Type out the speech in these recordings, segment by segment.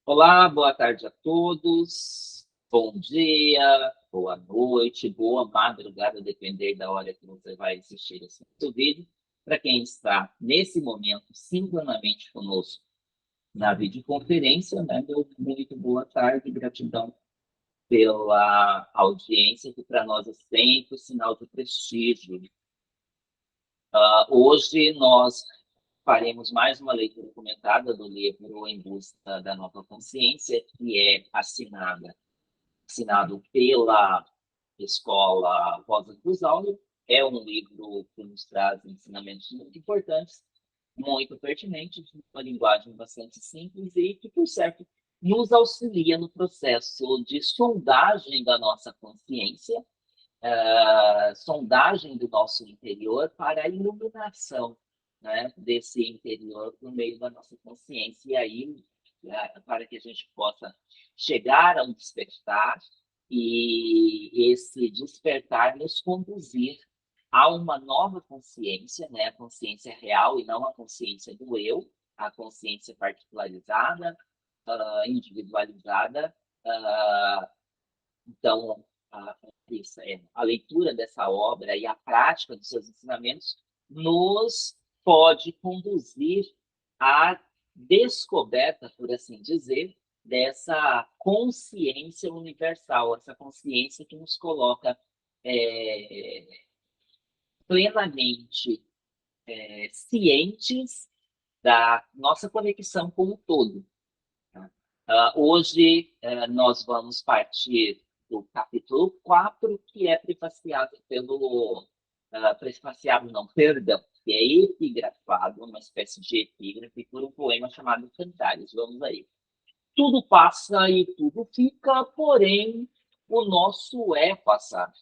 Olá, boa tarde a todos. Bom dia, boa noite, boa madrugada, depender da hora que você vai assistir esse vídeo. Para quem está nesse momento sincronamente conosco na videoconferência, né, meu muito boa tarde, gratidão pela audiência, que para nós é sempre um sinal de prestígio. Hoje nós faremos mais uma leitura comentada do livro Em Busca da Nova Consciência, que é assinado pela Escola Rosa Cruz Áurea. É um livro que nos traz ensinamentos muito importantes, muito pertinentes, uma linguagem bastante simples e que, por certo, nos auxilia no processo de sondagem da nossa consciência, sondagem do nosso interior para a iluminação, né, desse interior por meio da nossa consciência. E aí, para que a gente possa chegar a um despertar e esse despertar nos conduzir a uma nova consciência, né, a consciência real e não a consciência do eu, a consciência particularizada, individualizada. Então, a leitura dessa obra e a prática dos seus ensinamentos nos pode conduzir à descoberta, por assim dizer, dessa consciência universal, essa consciência que nos coloca é, plenamente cientes da nossa conexão com o todo. Tá? Hoje, nós vamos partir do capítulo 4, que é prefaciado prefaciado não, perdão, que é epigrafado, uma espécie de epígrafe, por um poema chamado Cantares. Vamos aí. Tudo passa e tudo fica, porém, o nosso é passar.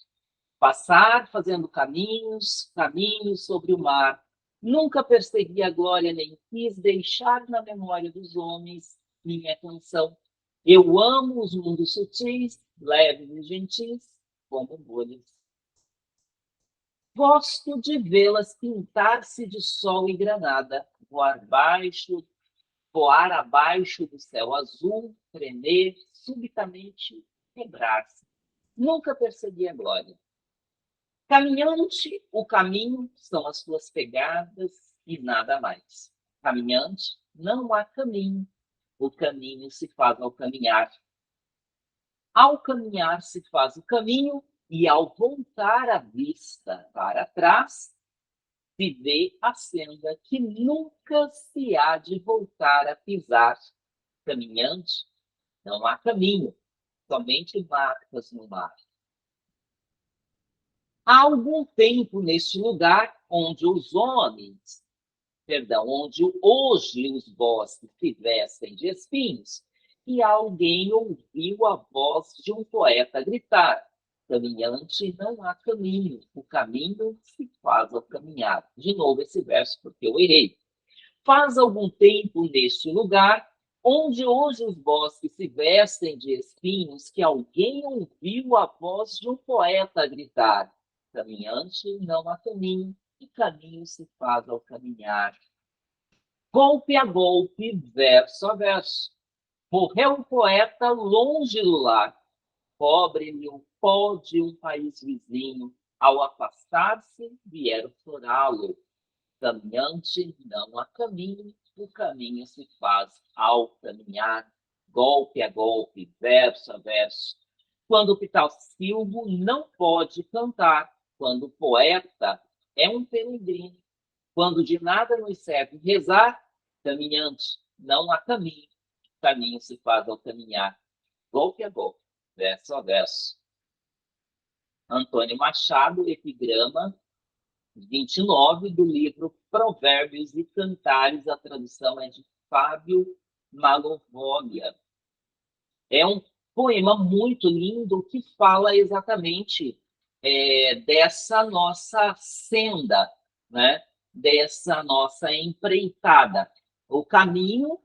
Passar fazendo caminhos, caminhos sobre o mar. Nunca persegui a glória, nem quis deixar na memória dos homens minha canção. Eu amo os mundos sutis, leves e gentis, como bolhas. Gosto de vê-las pintar-se de sol e granada, voar abaixo do céu azul, tremer, subitamente quebrar-se. Nunca persegui a glória. Caminhante, o caminho são as suas pegadas e nada mais. Caminhante, não há caminho. O caminho se faz ao caminhar. Ao caminhar se faz o caminho e ao voltar a vista para trás, se vê a senda que nunca se há de voltar a pisar. Caminhante, não há caminho, somente marcas no mar. Há algum tempo neste lugar onde os homens, perdão, onde hoje os bosques se vestem de espinhos, e alguém ouviu a voz de um poeta gritar: caminhante não há caminho, o caminho se faz ao caminhar. De novo esse verso, porque eu errei. Faz algum tempo neste lugar, onde hoje os bosques se vestem de espinhos, que alguém ouviu a voz de um poeta gritar: caminhante não há caminho, e caminho se faz ao caminhar. Golpe a golpe, verso a verso. Morreu o poeta longe do lar. Pobre-lhe o pó de um país vizinho, ao afastar-se, vieram florá-lo. Caminhante não há caminho, o caminho se faz ao caminhar. Golpe a golpe, verso a verso. Quando o Pitalsilgo não pode cantar, quando o poeta é um peregrino, quando de nada nos serve rezar, caminhante, não há caminho, o caminho se faz ao caminhar. Golpe a golpe, verso a verso. Antônio Machado, epigrama 29 do livro Provérbios e Cantares, a tradução é de Fábio Malovoglia. É um poema muito lindo que fala exatamente dessa nossa senda, né? Dessa nossa empreitada. O caminho,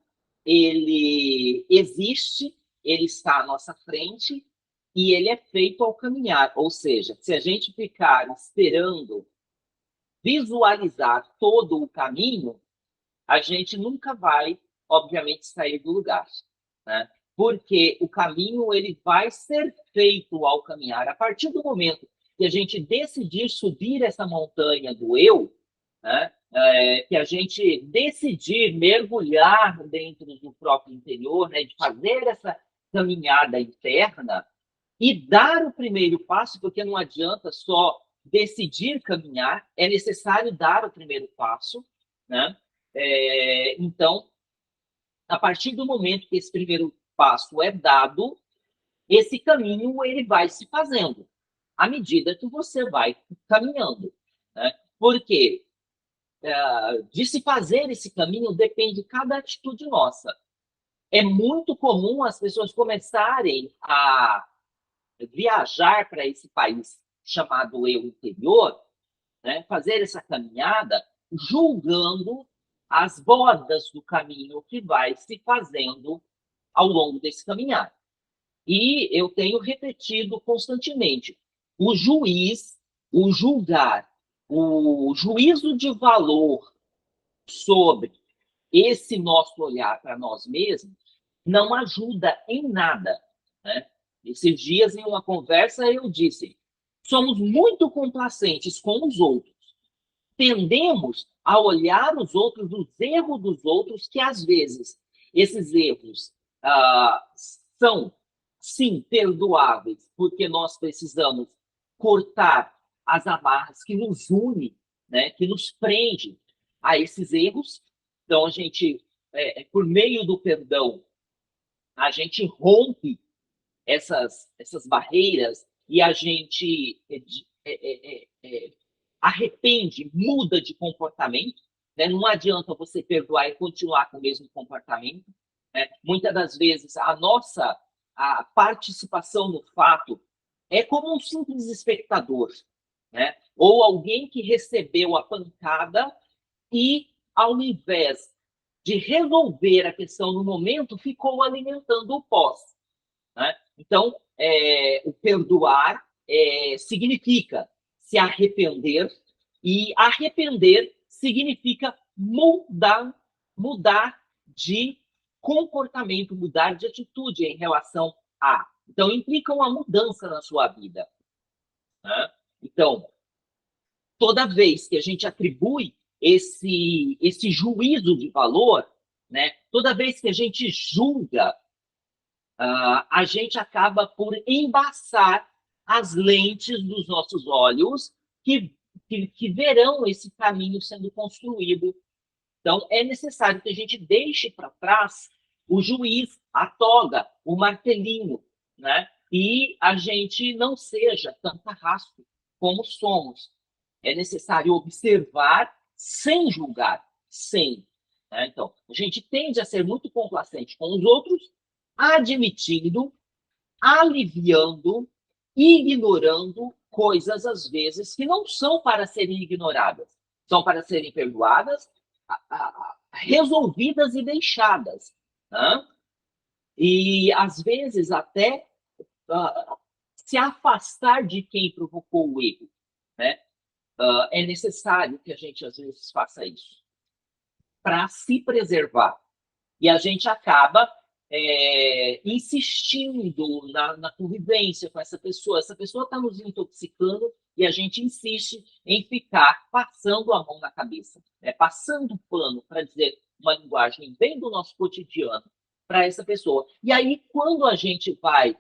ele existe, ele está à nossa frente e ele é feito ao caminhar. Ou seja, se a gente ficar esperando visualizar todo o caminho, a gente nunca vai, obviamente, sair do lugar. né? Porque o caminho ele vai ser feito ao caminhar. A partir do momento que a gente decidir subir essa montanha do eu, né? Que a gente decidir mergulhar dentro do próprio interior, né? De fazer essa caminhada interna e dar o primeiro passo, porque não adianta só decidir caminhar, é necessário dar o primeiro passo, né? Então, a partir do momento que esse primeiro passo é dado, esse caminho ele vai se fazendo à medida que você vai caminhando, né? Porque de se fazer esse caminho depende de cada atitude nossa. É muito comum as pessoas começarem a viajar para esse país chamado eu interior, né? Fazer essa caminhada julgando as bordas do caminho que vai se fazendo ao longo desse caminhar. E eu tenho repetido constantemente: o juiz, o julgar, o juízo de valor sobre esse nosso olhar para nós mesmos não ajuda em nada, né? Esses dias, em uma conversa, eu disse: somos muito complacentes com os outros. Tendemos a olhar os outros, os erros dos outros, que às vezes esses erros são, sim, perdoáveis, porque nós precisamos cortar as amarras que nos unem, né, que nos prendem a esses erros. Então, a gente, por meio do perdão, a gente rompe essas barreiras e a gente arrepende, muda de comportamento. Né? Não adianta você perdoar e continuar com o mesmo comportamento. Né? Muitas das vezes, a participação no fato é como um simples espectador, né? Ou alguém que recebeu a pancada e, ao invés de resolver a questão no momento, ficou alimentando o pós. Né? Então, o perdoar significa se arrepender, e arrepender significa mudar de comportamento, mudar de atitude em relação a. Então, implica uma mudança na sua vida. Né? Então, toda vez que a gente atribui esse juízo de valor, né? Toda vez que a gente julga, a gente acaba por embaçar as lentes dos nossos olhos que verão esse caminho sendo construído. Então, é necessário que a gente deixe para trás o juiz, a toga, o martelinho, né? E a gente não seja tão carrasco como somos. É necessário observar sem julgar, sem. Né? Então, a gente tende a ser muito complacente com os outros, admitindo, aliviando, ignorando coisas, às vezes, que não são para serem ignoradas, são para serem perdoadas, resolvidas e deixadas. Né? E, às vezes, até se afastar de quem provocou o erro. Né? É necessário que a gente, às vezes, faça isso para se preservar. E a gente acaba insistindo na convivência com essa pessoa está nos intoxicando e a gente insiste em ficar passando a mão na cabeça, né? Passando pano, para dizer uma linguagem bem do nosso cotidiano, para essa pessoa. E aí, quando a gente vai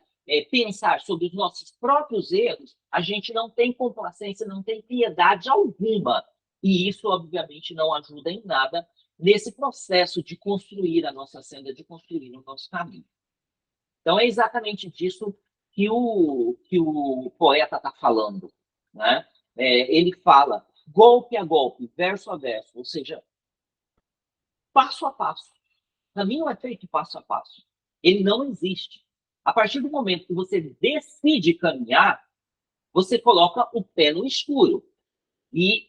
pensar sobre os nossos próprios erros, a gente não tem complacência, não tem piedade alguma. E isso, obviamente, não ajuda em nada nesse processo de construir a nossa senda, de construir o nosso caminho. Então, é exatamente disso que o poeta está falando. Né? Ele fala golpe a golpe, verso a verso, ou seja, passo a passo. O caminho é feito passo a passo. Ele não existe. A partir do momento que você decide caminhar, você coloca o pé no escuro. E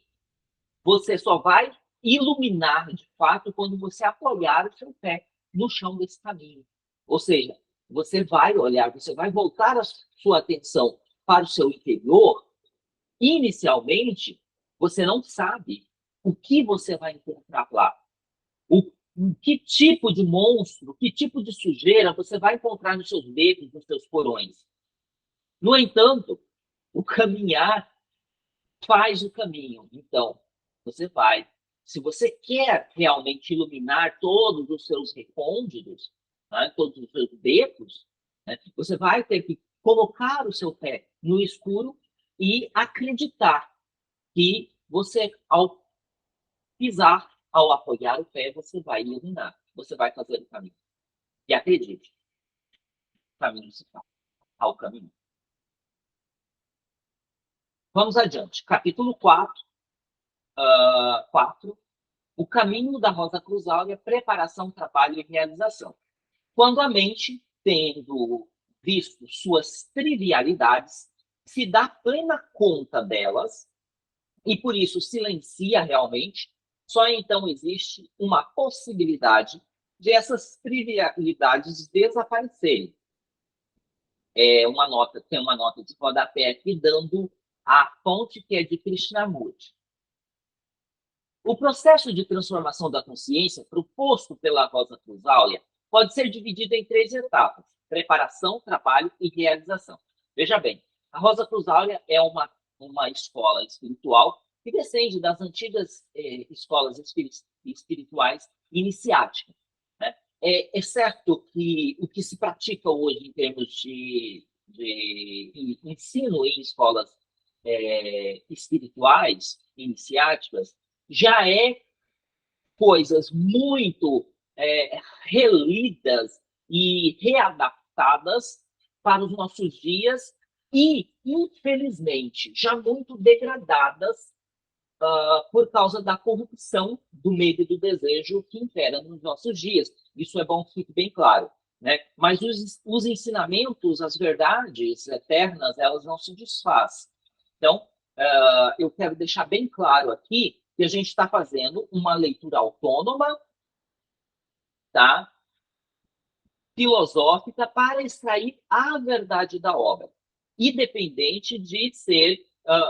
você só vai iluminar, de fato, quando você apoiar o seu pé no chão desse caminho. Ou seja, você vai olhar, você vai voltar a sua atenção para o seu interior. Inicialmente, você não sabe o que você vai encontrar lá. que tipo de monstro, que tipo de sujeira você vai encontrar nos seus becos, nos seus porões. No entanto, o caminhar faz o caminho. Então, você vai. Se você quer realmente iluminar todos os seus recônditos, né, todos os seus becos, né, você vai ter que colocar o seu pé no escuro e acreditar que você, ao pisar, ao apoiar o pé, você vai iluminar, você vai fazer o caminho. E acredite, o caminho se faz ao caminho. Vamos adiante. Capítulo 4, 4, o caminho da Rosa Cruz Áurea, preparação, trabalho e realização. Quando a mente, tendo visto suas trivialidades, se dá plena conta delas e por isso silencia realmente, só então existe uma possibilidade de essas trivialidades desaparecerem. Tem uma nota de rodapé aqui dando a fonte que é de Krishnamurti. O processo de transformação da consciência proposto pela Rosa Cruz Áurea pode ser dividido em 3 etapas: preparação, trabalho e realização. Veja bem, a Rosa Cruz Áurea é uma escola espiritual que descende das antigas escolas espirituais iniciáticas. Né? É certo que o que se pratica hoje em termos de ensino em escolas espirituais iniciáticas já é coisas muito relidas e readaptadas para os nossos dias e, infelizmente, já muito degradadas por causa da corrupção do medo e do desejo que impera nos nossos dias. Isso é bom que fique bem claro. Né? Mas os ensinamentos, as verdades eternas, elas não se desfazem. Então, eu quero deixar bem claro aqui que a gente está fazendo uma leitura autônoma, tá? Filosófica, para extrair a verdade da obra, independente de ser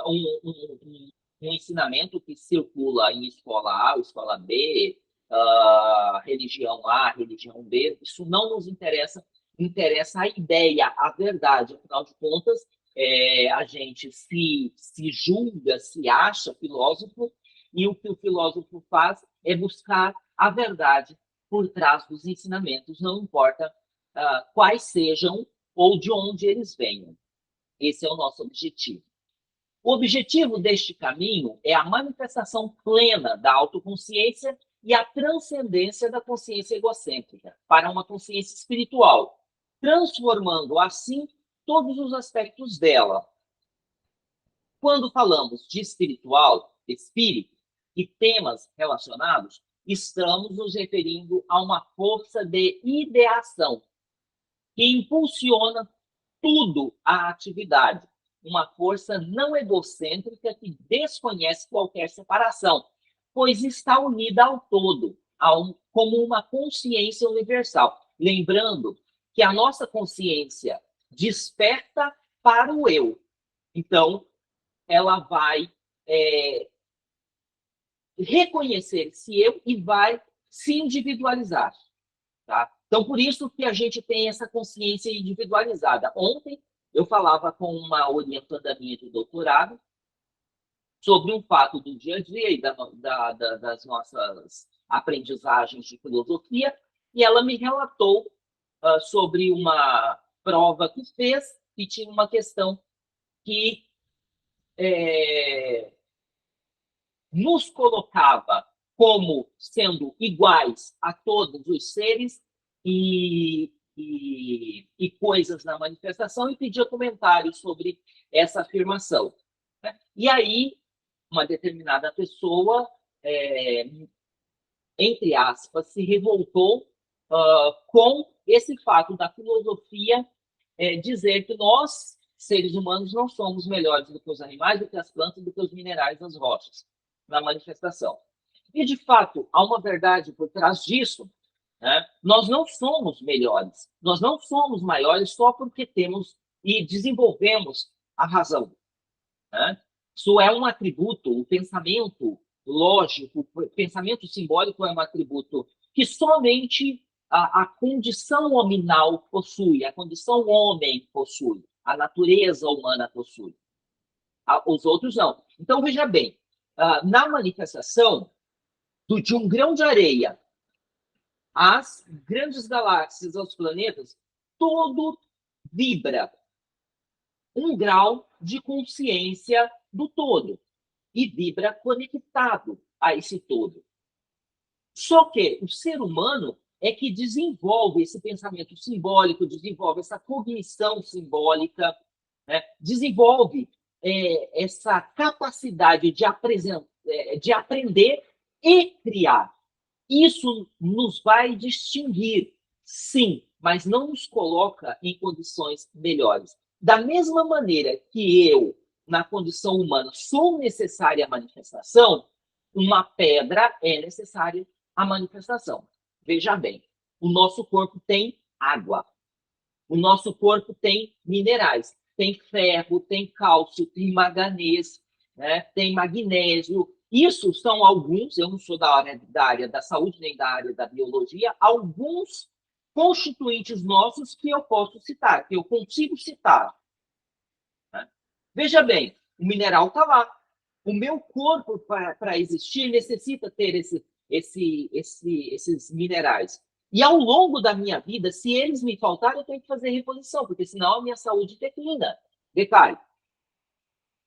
um ensinamento que circula em escola A ou escola B, religião A, religião B, isso não nos interessa, interessa a ideia, a verdade. Afinal de contas, a gente se julga, se acha filósofo, e o que o filósofo faz é buscar a verdade por trás dos ensinamentos, não importa quais sejam ou de onde eles venham. Esse é o nosso objetivo. O objetivo deste caminho é a manifestação plena da autoconsciência e a transcendência da consciência egocêntrica para uma consciência espiritual, transformando assim todos os aspectos dela. Quando falamos de espiritual, espírito e temas relacionados, estamos nos referindo a uma força de ideação que impulsiona tudo a atividade, uma força não egocêntrica que desconhece qualquer separação, pois está unida ao todo, como uma consciência universal. Lembrando que a nossa consciência desperta para o eu. Então, ela vai reconhecer esse eu e vai se individualizar. Tá? Então, por isso que a gente tem essa consciência individualizada. Ontem, eu falava com uma orientanda minha de doutorado sobre um fato do dia a dia e das nossas aprendizagens de filosofia, e ela me relatou sobre uma prova que fez e tinha uma questão que nos colocava como sendo iguais a todos os seres e coisas na manifestação e pedia comentários sobre essa afirmação. Né? E aí, uma determinada pessoa, entre aspas, se revoltou com esse fato da filosofia dizer que nós, seres humanos, não somos melhores do que os animais, do que as plantas, do que os minerais, as rochas, na manifestação. E, de fato, há uma verdade por trás disso. Né? Nós não somos melhores, nós não somos maiores só porque temos e desenvolvemos a razão. Né? Isso é um atributo, o pensamento lógico, o pensamento simbólico é um atributo que somente a condição hominal possui, a condição homem possui, a natureza humana possui. Os outros não. Então, veja bem, na manifestação de um grão de areia às grandes galáxias, aos planetas, tudo vibra um grau de consciência do todo e vibra conectado a esse todo. Só que o ser humano é que desenvolve esse pensamento simbólico, desenvolve essa cognição simbólica, né? Desenvolve essa capacidade de aprender e criar. Isso nos vai distinguir, sim, mas não nos coloca em condições melhores. Da mesma maneira que eu, na condição humana, sou necessária à manifestação, uma pedra é necessária à manifestação. Veja bem, o nosso corpo tem água, o nosso corpo tem minerais, tem ferro, tem cálcio, tem manganês, né? Tem magnésio. Isso são alguns, eu não sou da área da saúde nem da área da biologia, alguns constituintes nossos que eu posso citar, que eu consigo citar. Né? Veja bem, o mineral está lá. O meu corpo, para existir, necessita ter esses minerais. E ao longo da minha vida, se eles me faltarem, eu tenho que fazer reposição, porque senão a minha saúde declina. Detalhe.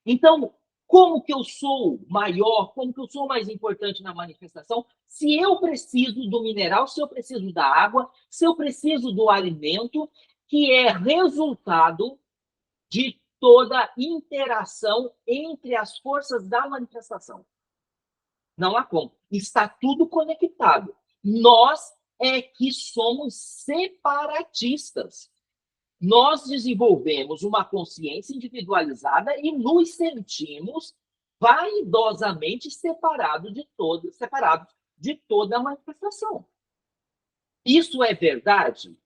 Então, como que eu sou maior, como que eu sou mais importante na manifestação, se eu preciso do mineral, se eu preciso da água, se eu preciso do alimento, que é resultado de toda interação entre as forças da manifestação. Não há como. Está tudo conectado. Nós é que somos separatistas. Nós desenvolvemos uma consciência individualizada e nos sentimos vaidosamente separados de toda a manifestação. Isso é verdade?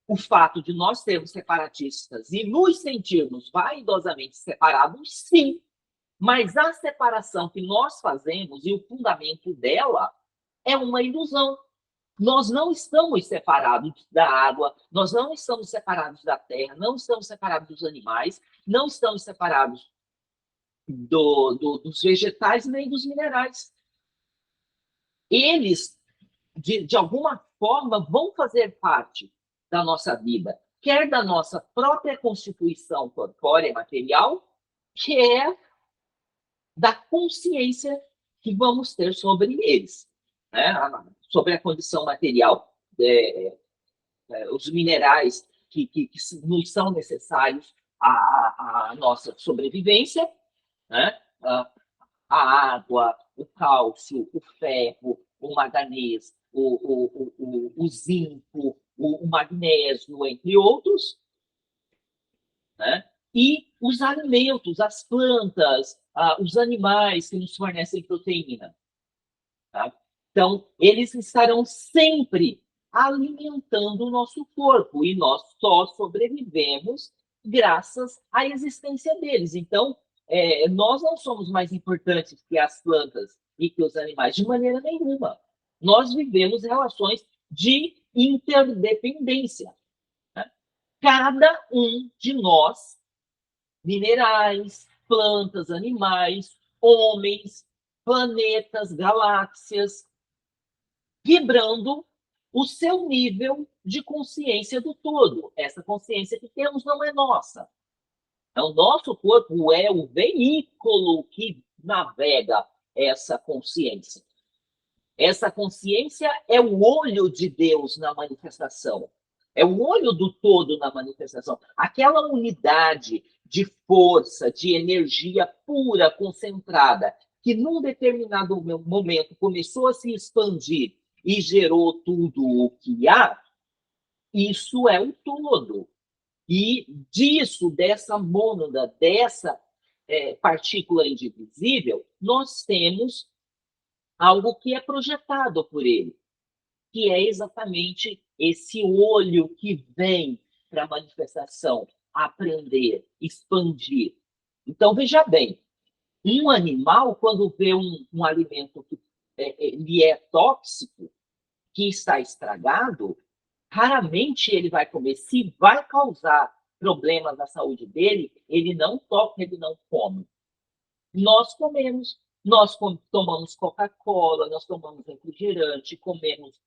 O fato de nós sermos separatistas e nos sentirmos vaidosamente separados, sim. Mas a separação que nós fazemos e o fundamento dela é uma ilusão. Nós não estamos separados da água, nós não estamos separados da terra, não estamos separados dos animais, não estamos separados dos vegetais nem dos minerais. Eles, de alguma forma, vão fazer parte da nossa vida, quer da nossa própria constituição corpórea material, quer da consciência que vamos ter sobre eles, né? Sobre a condição material, os minerais que nos são necessários à nossa sobrevivência, né? A água, o cálcio, o ferro, o manganês, o zinco, o magnésio, entre outros, né? E os alimentos, as plantas, os animais que nos fornecem proteína. Tá? Então, eles estarão sempre alimentando o nosso corpo e nós só sobrevivemos graças à existência deles. Então, nós não somos mais importantes que as plantas e que os animais, de maneira nenhuma. Nós vivemos relações de interdependência. Né? Cada um de nós, minerais, plantas, animais, homens, planetas, galáxias, vibrando o seu nível de consciência do todo. Essa consciência que temos não é nossa. O nosso corpo é o veículo que navega essa consciência. Essa consciência é o olho de Deus na manifestação. É o olho do todo na manifestação. Aquela unidade de força, de energia pura, concentrada, que num determinado momento começou a se expandir e gerou tudo o que há, isso é o todo. E disso, dessa mônada, dessa partícula indivisível, nós temos algo que é projetado por ele, que é exatamente esse olho que vem para a manifestação, aprender, expandir. Então, veja bem, um animal, quando vê um alimento que ele é tóxico, que está estragado, raramente ele vai comer. Se vai causar problemas na saúde dele, ele não toca, ele não come. Nós comemos, tomamos Coca-Cola, nós tomamos refrigerante, comemos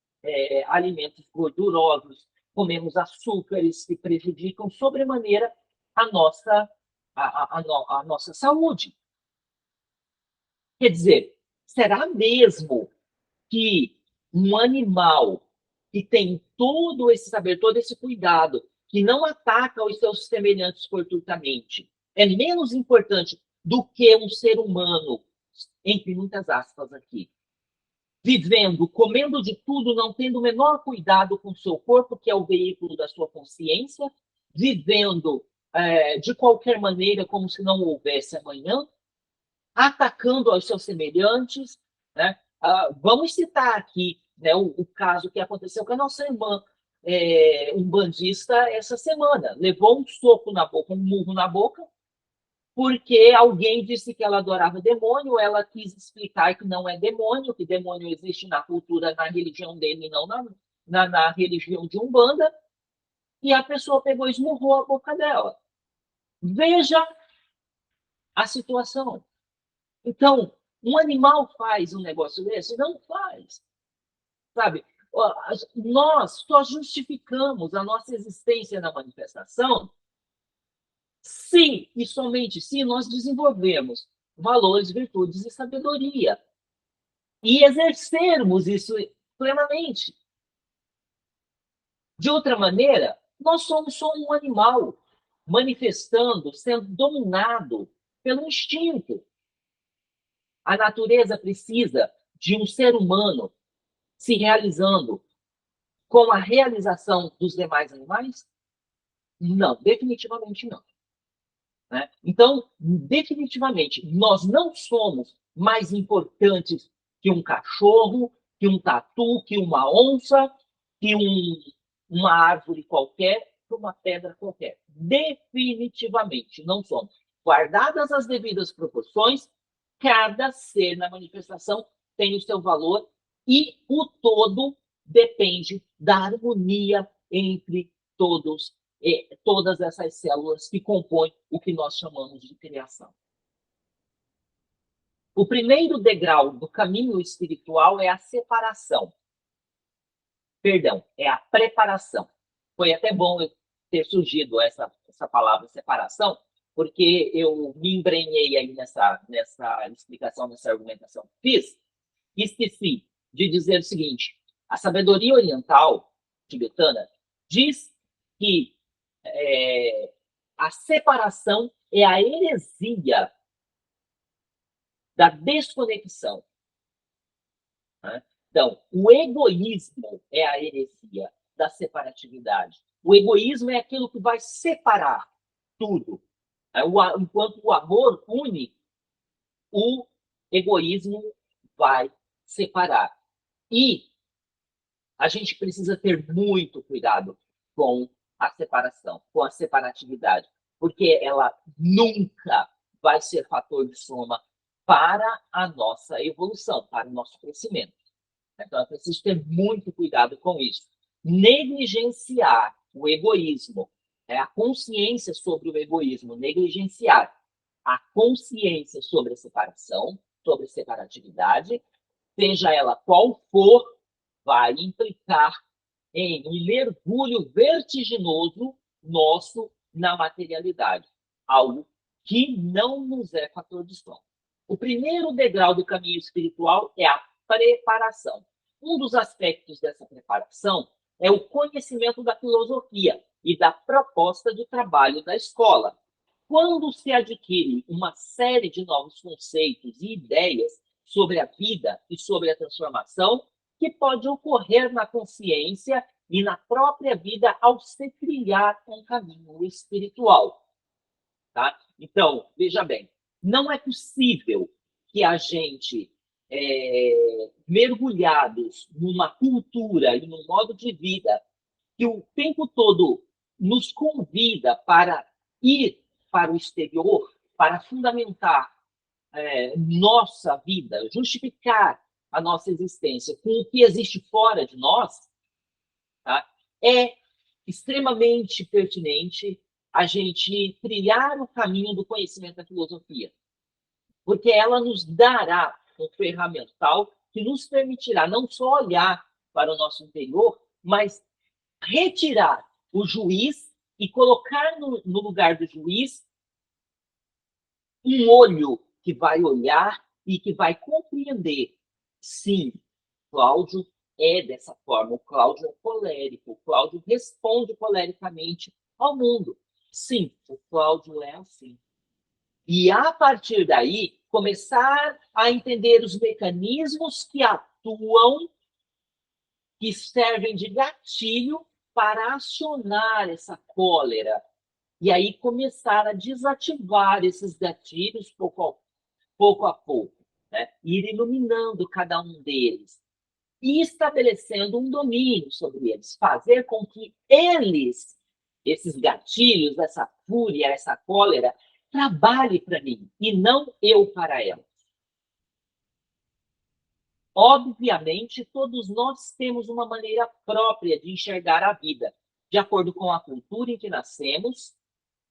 alimentos gordurosos, comemos açúcares que prejudicam sobremaneira a nossa, a nossa saúde. Quer dizer, será mesmo que um animal que tem todo esse saber, todo esse cuidado, que não ataca os seus semelhantes fortuitamente, é menos importante do que um ser humano, entre muitas aspas aqui, vivendo, comendo de tudo, não tendo o menor cuidado com o seu corpo, que é o veículo da sua consciência, vivendo de qualquer maneira, como se não houvesse amanhã, atacando aos seus semelhantes, né? Vamos citar aqui, né, o caso que aconteceu com a nossa irmã, um bandista essa semana. Levou um soco na boca, um murro na boca, porque alguém disse que ela adorava demônio, ela quis explicar que não é demônio, que demônio existe na cultura, na religião dele, e não na religião de Umbanda, e a pessoa pegou e esmurrou a boca dela. Veja a situação. Então, um animal faz um negócio desse? Não faz. Sabe? Nós só justificamos a nossa existência na manifestação se e somente se nós desenvolvemos valores, virtudes e sabedoria e exercermos isso plenamente. De outra maneira, nós somos só um animal manifestando, sendo dominado pelo instinto. A natureza precisa de um ser humano se realizando com a realização dos demais animais? Não, definitivamente não. Né? Então, definitivamente, nós não somos mais importantes que um cachorro, que um tatu, que uma onça, que uma árvore qualquer, que uma pedra qualquer. Definitivamente não somos. Guardadas as devidas proporções, cada ser na manifestação tem o seu valor e o todo depende da harmonia entre todas essas células que compõem o que nós chamamos de criação. O primeiro degrau do caminho espiritual é a separação. Perdão, é a preparação. Foi até bom eu ter surgido essa palavra separação, porque eu me embrenhei aí nessa explicação, nessa argumentação que fiz, e esqueci de dizer o seguinte: a sabedoria oriental tibetana diz que a separação é a heresia da desconexão. Né? Então, o egoísmo é a heresia da separatividade. O egoísmo é aquilo que vai separar tudo. Enquanto o amor une, o egoísmo vai separar. E a gente precisa ter muito cuidado com a separação, com a separatividade, porque ela nunca vai ser fator de soma para a nossa evolução, para o nosso crescimento. Então, é preciso ter muito cuidado com isso. Negligenciar o egoísmo, a consciência sobre o egoísmo, negligenciar a consciência sobre a separação, sobre a separatividade, seja ela qual for, vai implicar em um mergulho vertiginoso nosso na materialidade, algo que não nos é fator de soma. O primeiro degrau do caminho espiritual é a preparação. Um dos aspectos dessa preparação é o conhecimento da filosofia e da proposta de trabalho da escola. Quando se adquire uma série de novos conceitos e ideias sobre a vida e sobre a transformação, que pode ocorrer na consciência e na própria vida ao se trilhar um caminho espiritual. Tá? Então, veja bem, não é possível que a gente, mergulhados numa cultura e num modo de vida que o tempo todo nos convida para ir para o exterior, para fundamentar nossa vida, justificar a nossa existência com o que existe fora de nós, tá? É extremamente pertinente a gente trilhar o caminho do conhecimento da filosofia, porque ela nos dará um ferramental que nos permitirá não só olhar para o nosso interior, mas retirar o juiz e colocar no lugar do juiz um olho que vai olhar e que vai compreender. Sim, Cláudio é dessa forma. O Cláudio é colérico. O Cláudio responde colericamente ao mundo. Sim, o Cláudio é assim. E, a partir daí, começar a entender os mecanismos que atuam, que servem de gatilho para acionar essa cólera. E aí começar a desativar esses gatilhos pouco a pouco, né? Ir iluminando cada um deles e estabelecendo um domínio sobre eles, fazer com que eles, esses gatilhos, essa fúria, essa cólera, trabalhe para mim e não eu para ela. Obviamente, todos nós temos uma maneira própria de enxergar a vida, de acordo com a cultura em que nascemos,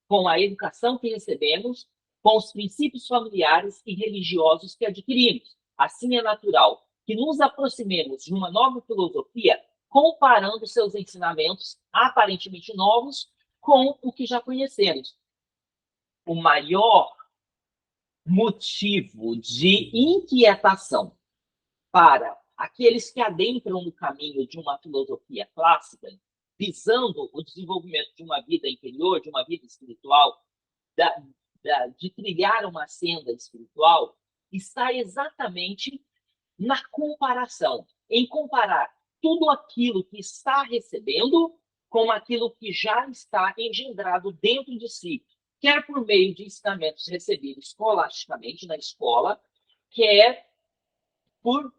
com a educação que recebemos, com os princípios familiares e religiosos que adquirimos. Assim é natural que nos aproximemos de uma nova filosofia comparando seus ensinamentos aparentemente novos com o que já conhecemos. O maior motivo de inquietação para aqueles que adentram no caminho de uma filosofia clássica, visando o desenvolvimento de uma vida interior, de uma vida espiritual, de trilhar uma senda espiritual, está exatamente na comparação, em comparar tudo aquilo que está recebendo com aquilo que já está engendrado dentro de si, quer por meio de ensinamentos recebidos escolasticamente na escola, quer por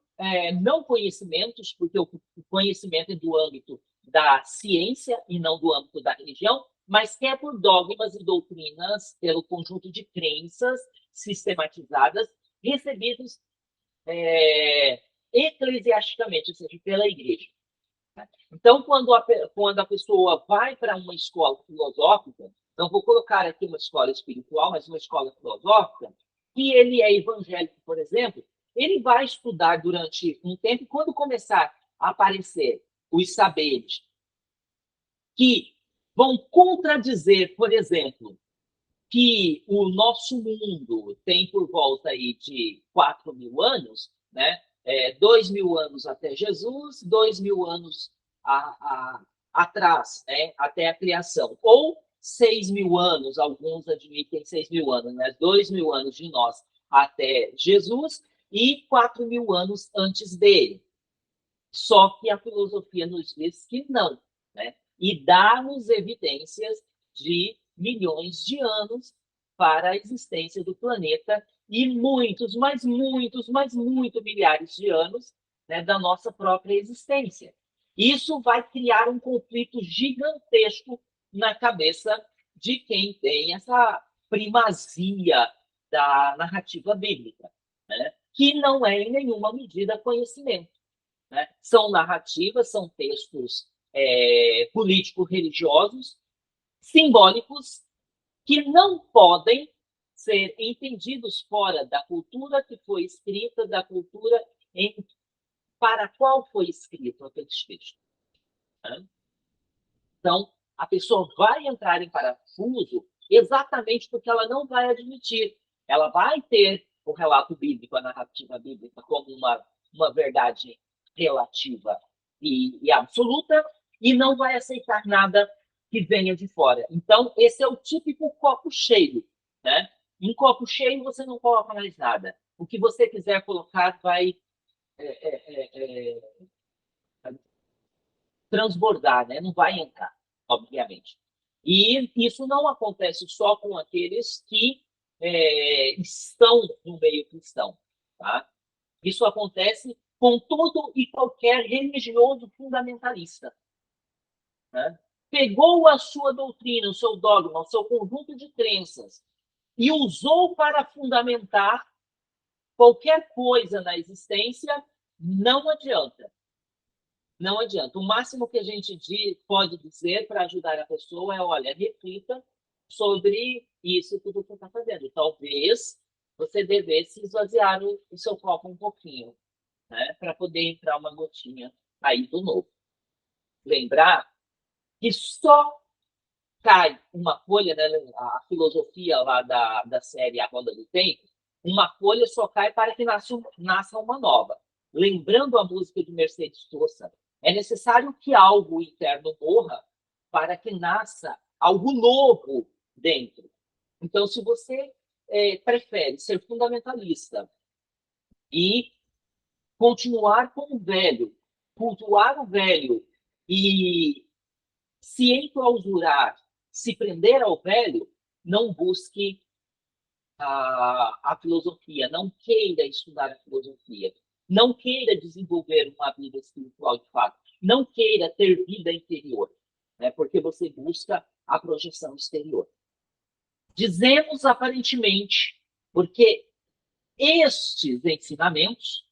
não conhecimentos, porque o conhecimento é do âmbito da ciência e não do âmbito da religião, mas quer por dogmas e doutrinas, pelo conjunto de crenças sistematizadas, recebidos eclesiasticamente, ou seja, pela igreja. Então, quando a pessoa vai para uma escola filosófica, não vou colocar aqui uma escola espiritual, mas uma escola filosófica, e ele é evangélico, por exemplo, ele vai estudar durante um tempo, e quando começar a aparecer os saberes que vão contradizer, por exemplo, que o nosso mundo tem por volta aí de 4.000 anos, né? 2.000 anos até Jesus, 2.000 anos atrás, né? Até a criação. Ou 6.000 anos, alguns admitem 6.000 anos, né? 2.000 anos de nós até Jesus e 4.000 anos antes dele. Só que a filosofia nos diz que não, né? E dá-nos evidências de milhões de anos para a existência do planeta e muitos, mas muitos, mas muito milhares de anos, né, da nossa própria existência. Isso vai criar um conflito gigantesco na cabeça de quem tem essa primazia da narrativa bíblica, né? Que não é, em nenhuma medida, conhecimento. Né? São narrativas, são textos político-religiosos, simbólicos, que não podem ser entendidos fora da cultura que foi escrita, da cultura para a qual foi escrito aquele texto. Né? Então, a pessoa vai entrar em parafuso exatamente porque ela não vai admitir. Ela vai ter o relato bíblico, a narrativa bíblica, como uma verdade relativa e absoluta, e não vai aceitar nada que venha de fora. Então, esse é o típico copo cheio. Né? Em copo cheio, você não coloca mais nada. O que você quiser colocar vai transbordar, né? Não vai entrar, obviamente. E isso não acontece só com aqueles que estão no meio cristão. Tá? Isso acontece com todo e qualquer religioso fundamentalista. Né? Pegou a sua doutrina, o seu dogma, o seu conjunto de crenças e usou para fundamentar qualquer coisa na existência Não adianta. Não adianta. O máximo que a gente pode dizer para ajudar a pessoa é, olha, reflita sobre isso que você está fazendo. Talvez você devesse esvaziar o seu copo um pouquinho, né, para poder entrar uma gotinha aí do novo. Lembrar que só cai uma folha, né, a filosofia lá da série A Roda do Tempo, uma folha só cai para que nasça uma nova. Lembrando a música de Mercedes Sosa, é necessário que algo interno morra para que nasça algo novo dentro. Então, se você prefere ser fundamentalista e continuar com o velho, cultuar o velho e se enclausurar, se prender ao velho, não busque a filosofia, não queira estudar a filosofia, não queira desenvolver uma vida espiritual de fato, não queira ter vida interior, né? Porque você busca a projeção exterior. Dizemos aparentemente, porque estes ensinamentos,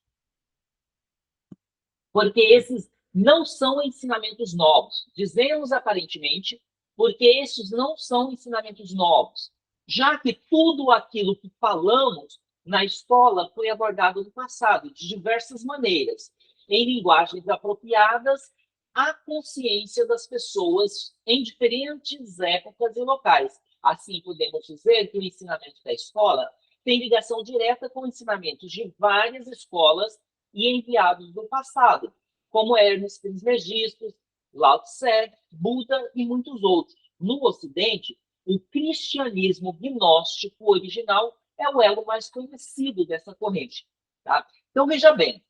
porque esses não são ensinamentos novos. Dizemos aparentemente, porque estes não são ensinamentos novos, já que tudo aquilo que falamos na escola foi abordado no passado, de diversas maneiras, em linguagens apropriadas à consciência das pessoas em diferentes épocas e locais. Assim, podemos dizer que o ensinamento da escola tem ligação direta com ensinamentos de várias escolas e enviados do passado, como Hermes Trismegisto, Lao Tse, Buda e muitos outros. No Ocidente, o cristianismo gnóstico original é o elo mais conhecido dessa corrente. Tá? Então, veja bem,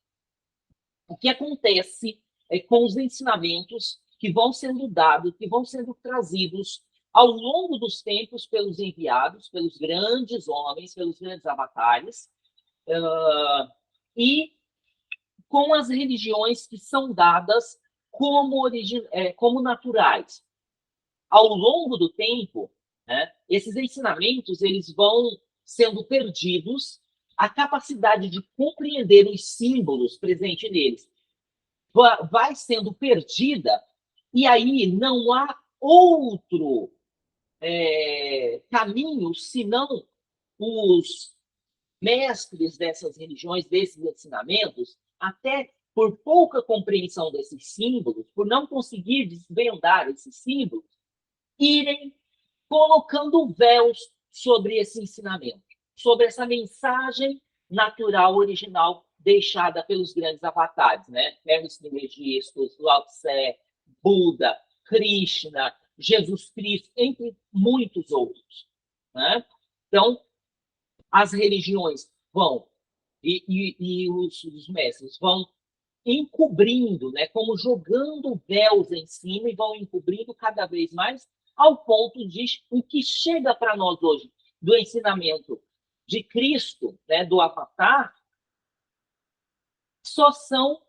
o que acontece com os ensinamentos que vão sendo dados, que vão sendo trazidos ao longo dos tempos pelos enviados, pelos grandes homens, pelos grandes avatares, e com as religiões que são dadas como naturais. Ao longo do tempo, né, esses ensinamentos eles vão sendo perdidos, a capacidade de compreender os símbolos presentes neles vai sendo perdida, e aí não há outro caminho senão os mestres dessas religiões, desses ensinamentos, até por pouca compreensão desses símbolos, por não conseguir desvendar esses símbolos, irem colocando véus sobre esse ensinamento, sobre essa mensagem natural, original, deixada pelos grandes avatares, né? Hermes Trismegisto, Lao Tse, Buda, Krishna, Jesus Cristo, entre muitos outros, né? Então, as religiões vão, e os mestres vão encobrindo, né, como jogando véus em cima e vão encobrindo cada vez mais, ao ponto de o que chega para nós hoje do ensinamento de Cristo, né, do Avatar, só são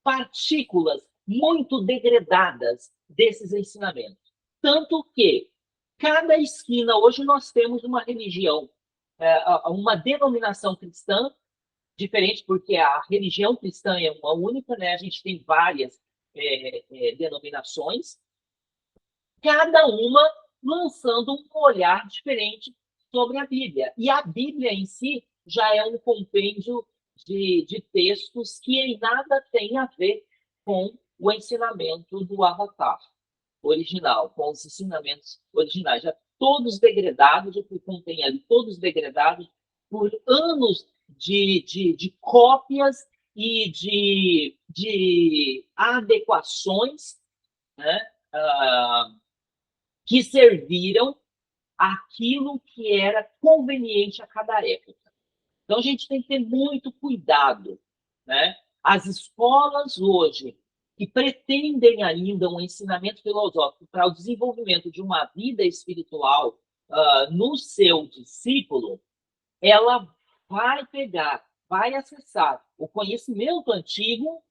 partículas muito degradadas desses ensinamentos. Tanto que cada esquina, hoje nós temos uma religião, uma denominação cristã diferente, porque a religião cristã é uma única, né? A gente tem várias denominações, cada uma lançando um olhar diferente sobre a Bíblia. E a Bíblia em si já é um compêndio de textos que em nada tem a ver com o ensinamento do Avatar original, com os ensinamentos originais, já todos degradados, o que contém ali, todos degradados por anos de cópias e de adequações, né, que serviram aquilo que era conveniente a cada época. Então, a gente tem que ter muito cuidado, né? As escolas hoje que pretendem ainda um ensinamento filosófico para o desenvolvimento de uma vida espiritual no seu discípulo, ela vai pegar, vai acessar o conhecimento antigo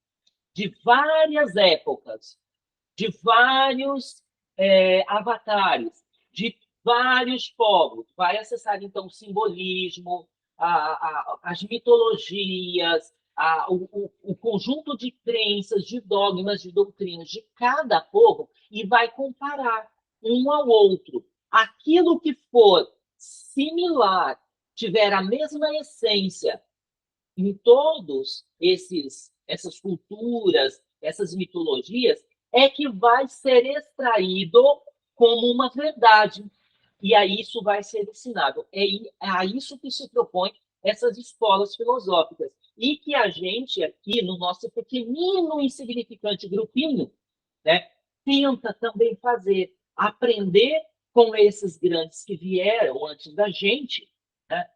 de várias épocas, de vários avatares, de vários povos. Vai acessar, então, o simbolismo, as mitologias, o conjunto de crenças, de dogmas, de doutrinas de cada povo e vai comparar um ao outro. Aquilo que for similar, tiver a mesma essência em todos essas culturas, essas mitologias, é que vai ser extraído como uma verdade. E aí isso vai ser ensinado. É a isso que se propõe essas escolas filosóficas. E que a gente aqui, no nosso pequenino, insignificante grupinho, né, tenta também fazer, aprender com esses grandes que vieram antes da gente, né,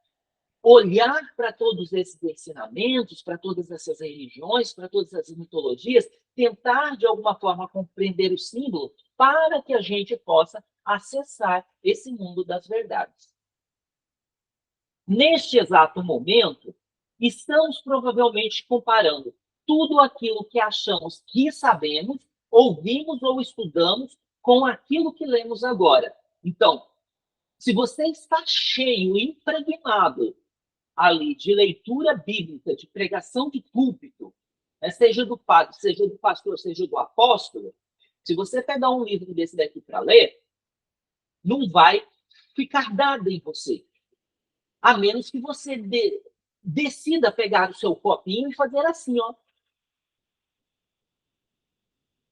olhar para todos esses ensinamentos, para todas essas religiões, para todas essas mitologias, tentar, de alguma forma, compreender o símbolo para que a gente possa acessar esse mundo das verdades. Neste exato momento, estamos provavelmente comparando tudo aquilo que achamos que sabemos, ouvimos ou estudamos com aquilo que lemos agora. Então, se você está cheio, impregnado ali de leitura bíblica, de pregação de púlpito, né, seja do padre, seja do pastor, seja do apóstolo, se você pegar um livro desse daqui para ler, não vai ficar nada em você. A menos que você decida pegar o seu copinho e fazer assim, ó.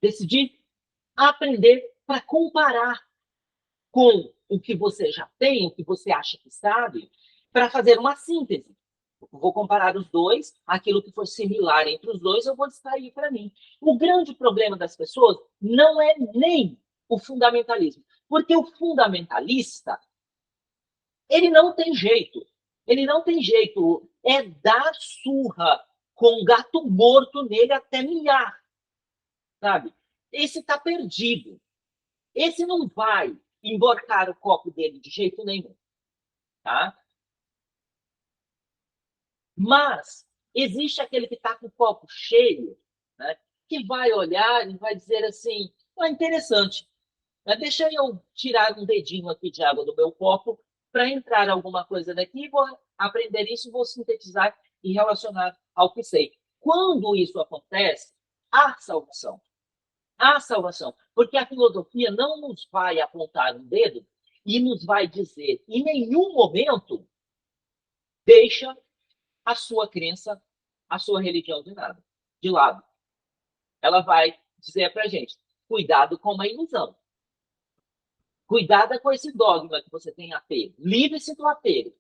Decidir aprender para comparar com o que você já tem, o que você acha que sabe, para fazer uma síntese. Vou comparar os dois, aquilo que for similar entre os dois, eu vou extrair para mim. O grande problema das pessoas não é nem o fundamentalismo, porque o fundamentalista, ele não tem jeito. Ele não tem jeito. É dar surra com gato morto nele até miar, sabe? Esse está perdido. Esse não vai emborcar o copo dele de jeito nenhum, tá? Mas existe aquele que está com o copo cheio, né, que vai olhar e vai dizer assim, ah, interessante, né, deixa eu tirar um dedinho aqui de água do meu copo para entrar alguma coisa daqui, vou aprender isso, vou sintetizar e relacionar ao que sei. Quando isso acontece, há salvação. Há salvação. Porque a filosofia não nos vai apontar um dedo e nos vai dizer, em nenhum momento, deixa a sua crença, a sua religião de lado. Ela vai dizer para a gente, cuidado com uma ilusão. Cuidado com esse dogma que você tem apego. Livre-se do apego.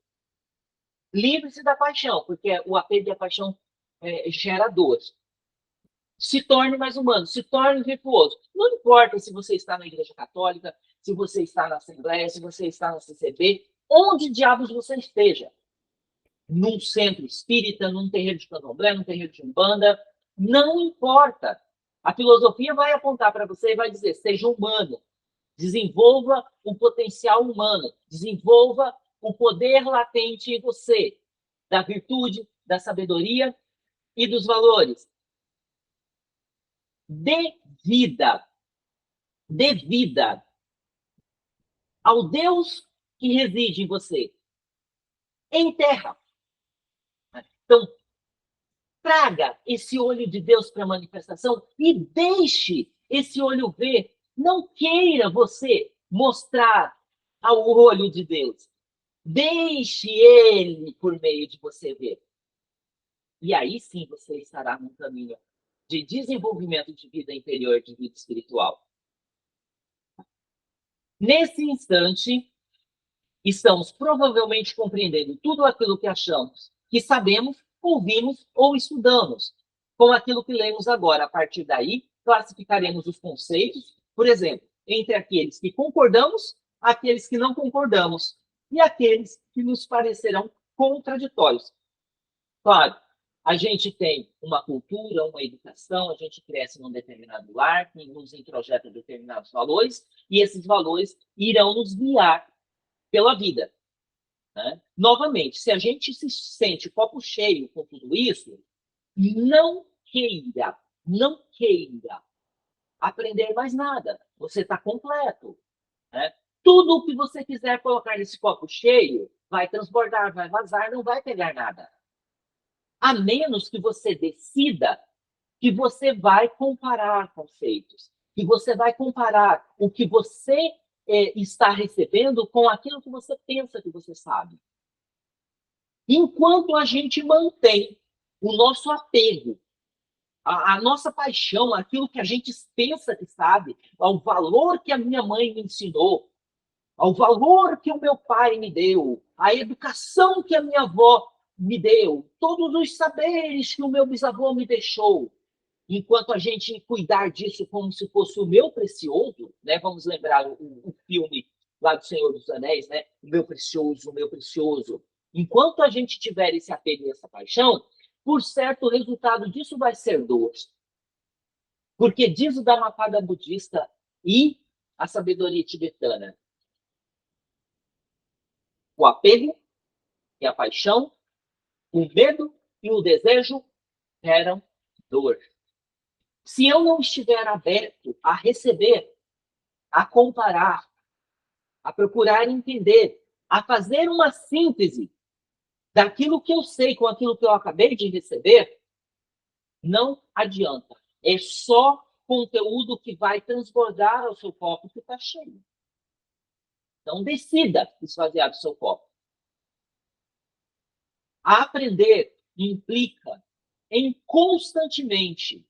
Livre-se da paixão, porque o apego e a paixão gera dor. Se torne mais humano, se torne virtuoso. Não importa se você está na Igreja Católica, se você está na Assembleia, se você está na CCB, onde diabos você esteja. Num centro espírita, num terreiro de candomblé, num terreiro de umbanda, não importa. A filosofia vai apontar para você e vai dizer, seja humano, desenvolva o potencial humano, desenvolva o poder latente em você, da virtude, da sabedoria e dos valores. Dê vida ao Deus que reside em você, em terra. Então, traga esse olho de Deus para a manifestação e deixe esse olho ver. Não queira você mostrar ao olho de Deus. Deixe ele por meio de você ver. E aí sim você estará num caminho de desenvolvimento de vida interior, de vida espiritual. Nesse instante, estamos provavelmente compreendendo tudo aquilo que achamos, que sabemos, ouvimos ou estudamos, com aquilo que lemos agora. A partir daí, classificaremos os conceitos, por exemplo, entre aqueles que concordamos, aqueles que não concordamos e aqueles que nos parecerão contraditórios. Claro, a gente tem uma cultura, uma educação, a gente cresce num determinado lar, que nos introjeta determinados valores, e esses valores irão nos guiar pela vida. Né? Novamente, se a gente se sente copo cheio com tudo isso, não queira aprender mais nada. Você está completo. Né? Tudo o que você quiser colocar nesse copo cheio, vai transbordar, vai vazar, não vai pegar nada. A menos que você decida que você vai comparar conceitos, que você vai comparar o que você está recebendo com aquilo que você pensa que você sabe. Enquanto a gente mantém o nosso apego, a nossa paixão, aquilo que a gente pensa que sabe, ao valor que a minha mãe me ensinou, ao valor que o meu pai me deu, à educação que a minha avó me deu, todos os saberes que o meu bisavô me deixou. Enquanto a gente cuidar disso como se fosse o meu precioso, né? Vamos lembrar o filme lá do Senhor dos Anéis, né? O meu precioso, o meu precioso. Enquanto a gente tiver esse apego e essa paixão, por certo, o resultado disso vai ser dor. Porque diz o Dhammapada budista e a sabedoria tibetana, o apego e a paixão, o medo e o desejo geram dor. Se eu não estiver aberto a receber, a comparar, a procurar entender, a fazer uma síntese daquilo que eu sei com aquilo que eu acabei de receber, não adianta. É só conteúdo que vai transbordar ao seu copo que está cheio. Então, decida esvaziar o seu copo. Aprender implica em constantemente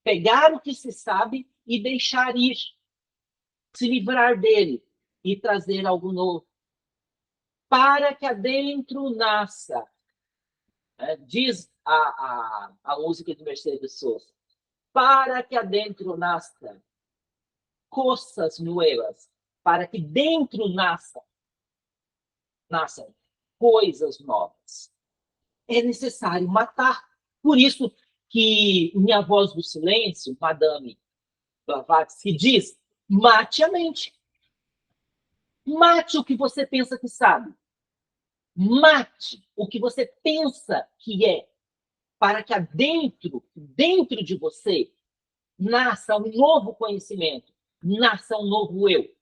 pegar o que se sabe e deixar ir, se livrar dele e trazer algo novo. Para que adentro nasça, diz a música de Mercedes Sosa, para que adentro nasça coisas novas, para que dentro nasçam coisas novas. É necessário matar. Por isso que minha voz do silêncio, Madame Blavatsky, diz: mate a mente. Mate o que você pensa que sabe. Mate o que você pensa que é, para que dentro de você, nasça um novo conhecimento, nasça um novo eu.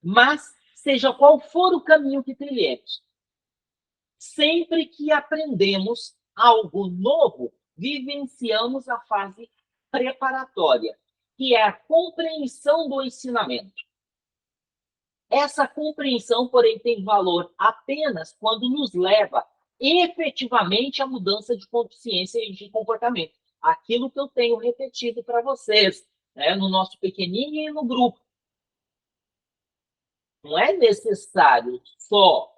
Mas, seja qual for o caminho que trilhemos, sempre que aprendemos algo novo, vivenciamos a fase preparatória, que é a compreensão do ensinamento. Essa compreensão, porém, tem valor apenas quando nos leva efetivamente à mudança de consciência e de comportamento. Aquilo que eu tenho repetido para vocês, né, no nosso pequenininho e no grupo. Não é necessário só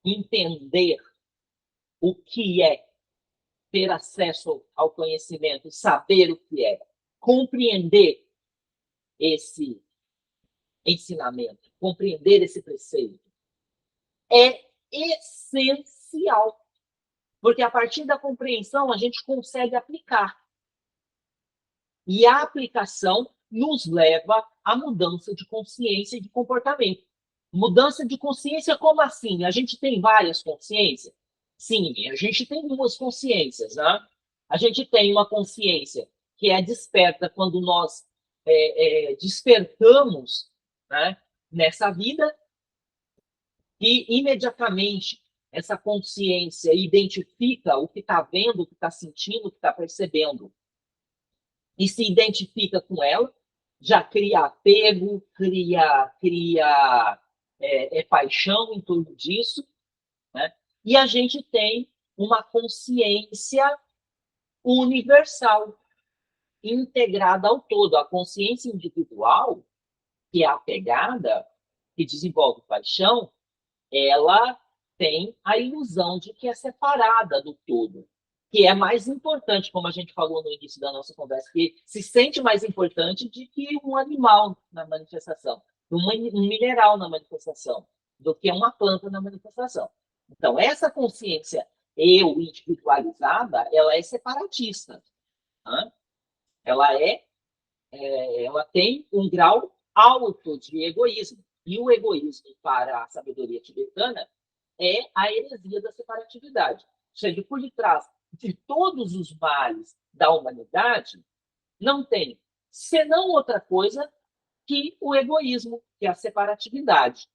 entender o que é ter acesso ao conhecimento, saber o que é, compreender esse ensinamento, compreender esse preceito. É essencial, porque a partir da compreensão a gente consegue aplicar. E a aplicação nos leva à mudança de consciência e de comportamento. Mudança de consciência, como assim? A gente tem várias consciências? Sim, a gente tem duas consciências. Né? A gente tem uma consciência que é desperta quando nós despertamos, né, nessa vida, e imediatamente essa consciência identifica o que está vendo, o que está sentindo, o que está percebendo, e se identifica com ela, já cria apego, cria paixão em torno disso, né? E a gente tem uma consciência universal, integrada ao todo. A consciência individual, que é apegada, que desenvolve paixão, ela tem a ilusão de que é separada do todo, que é mais importante, como a gente falou no início da nossa conversa, que se sente mais importante do que um animal na manifestação, um mineral na manifestação, do que uma planta na manifestação. Então, essa consciência eu individualizada, ela é separatista. Né? Ela tem um grau alto de egoísmo. E o egoísmo, para a sabedoria tibetana, é a heresia da separatividade. Ou seja, por detrás de todos os males da humanidade, não tem senão outra coisa que o egoísmo, que é a separatividade.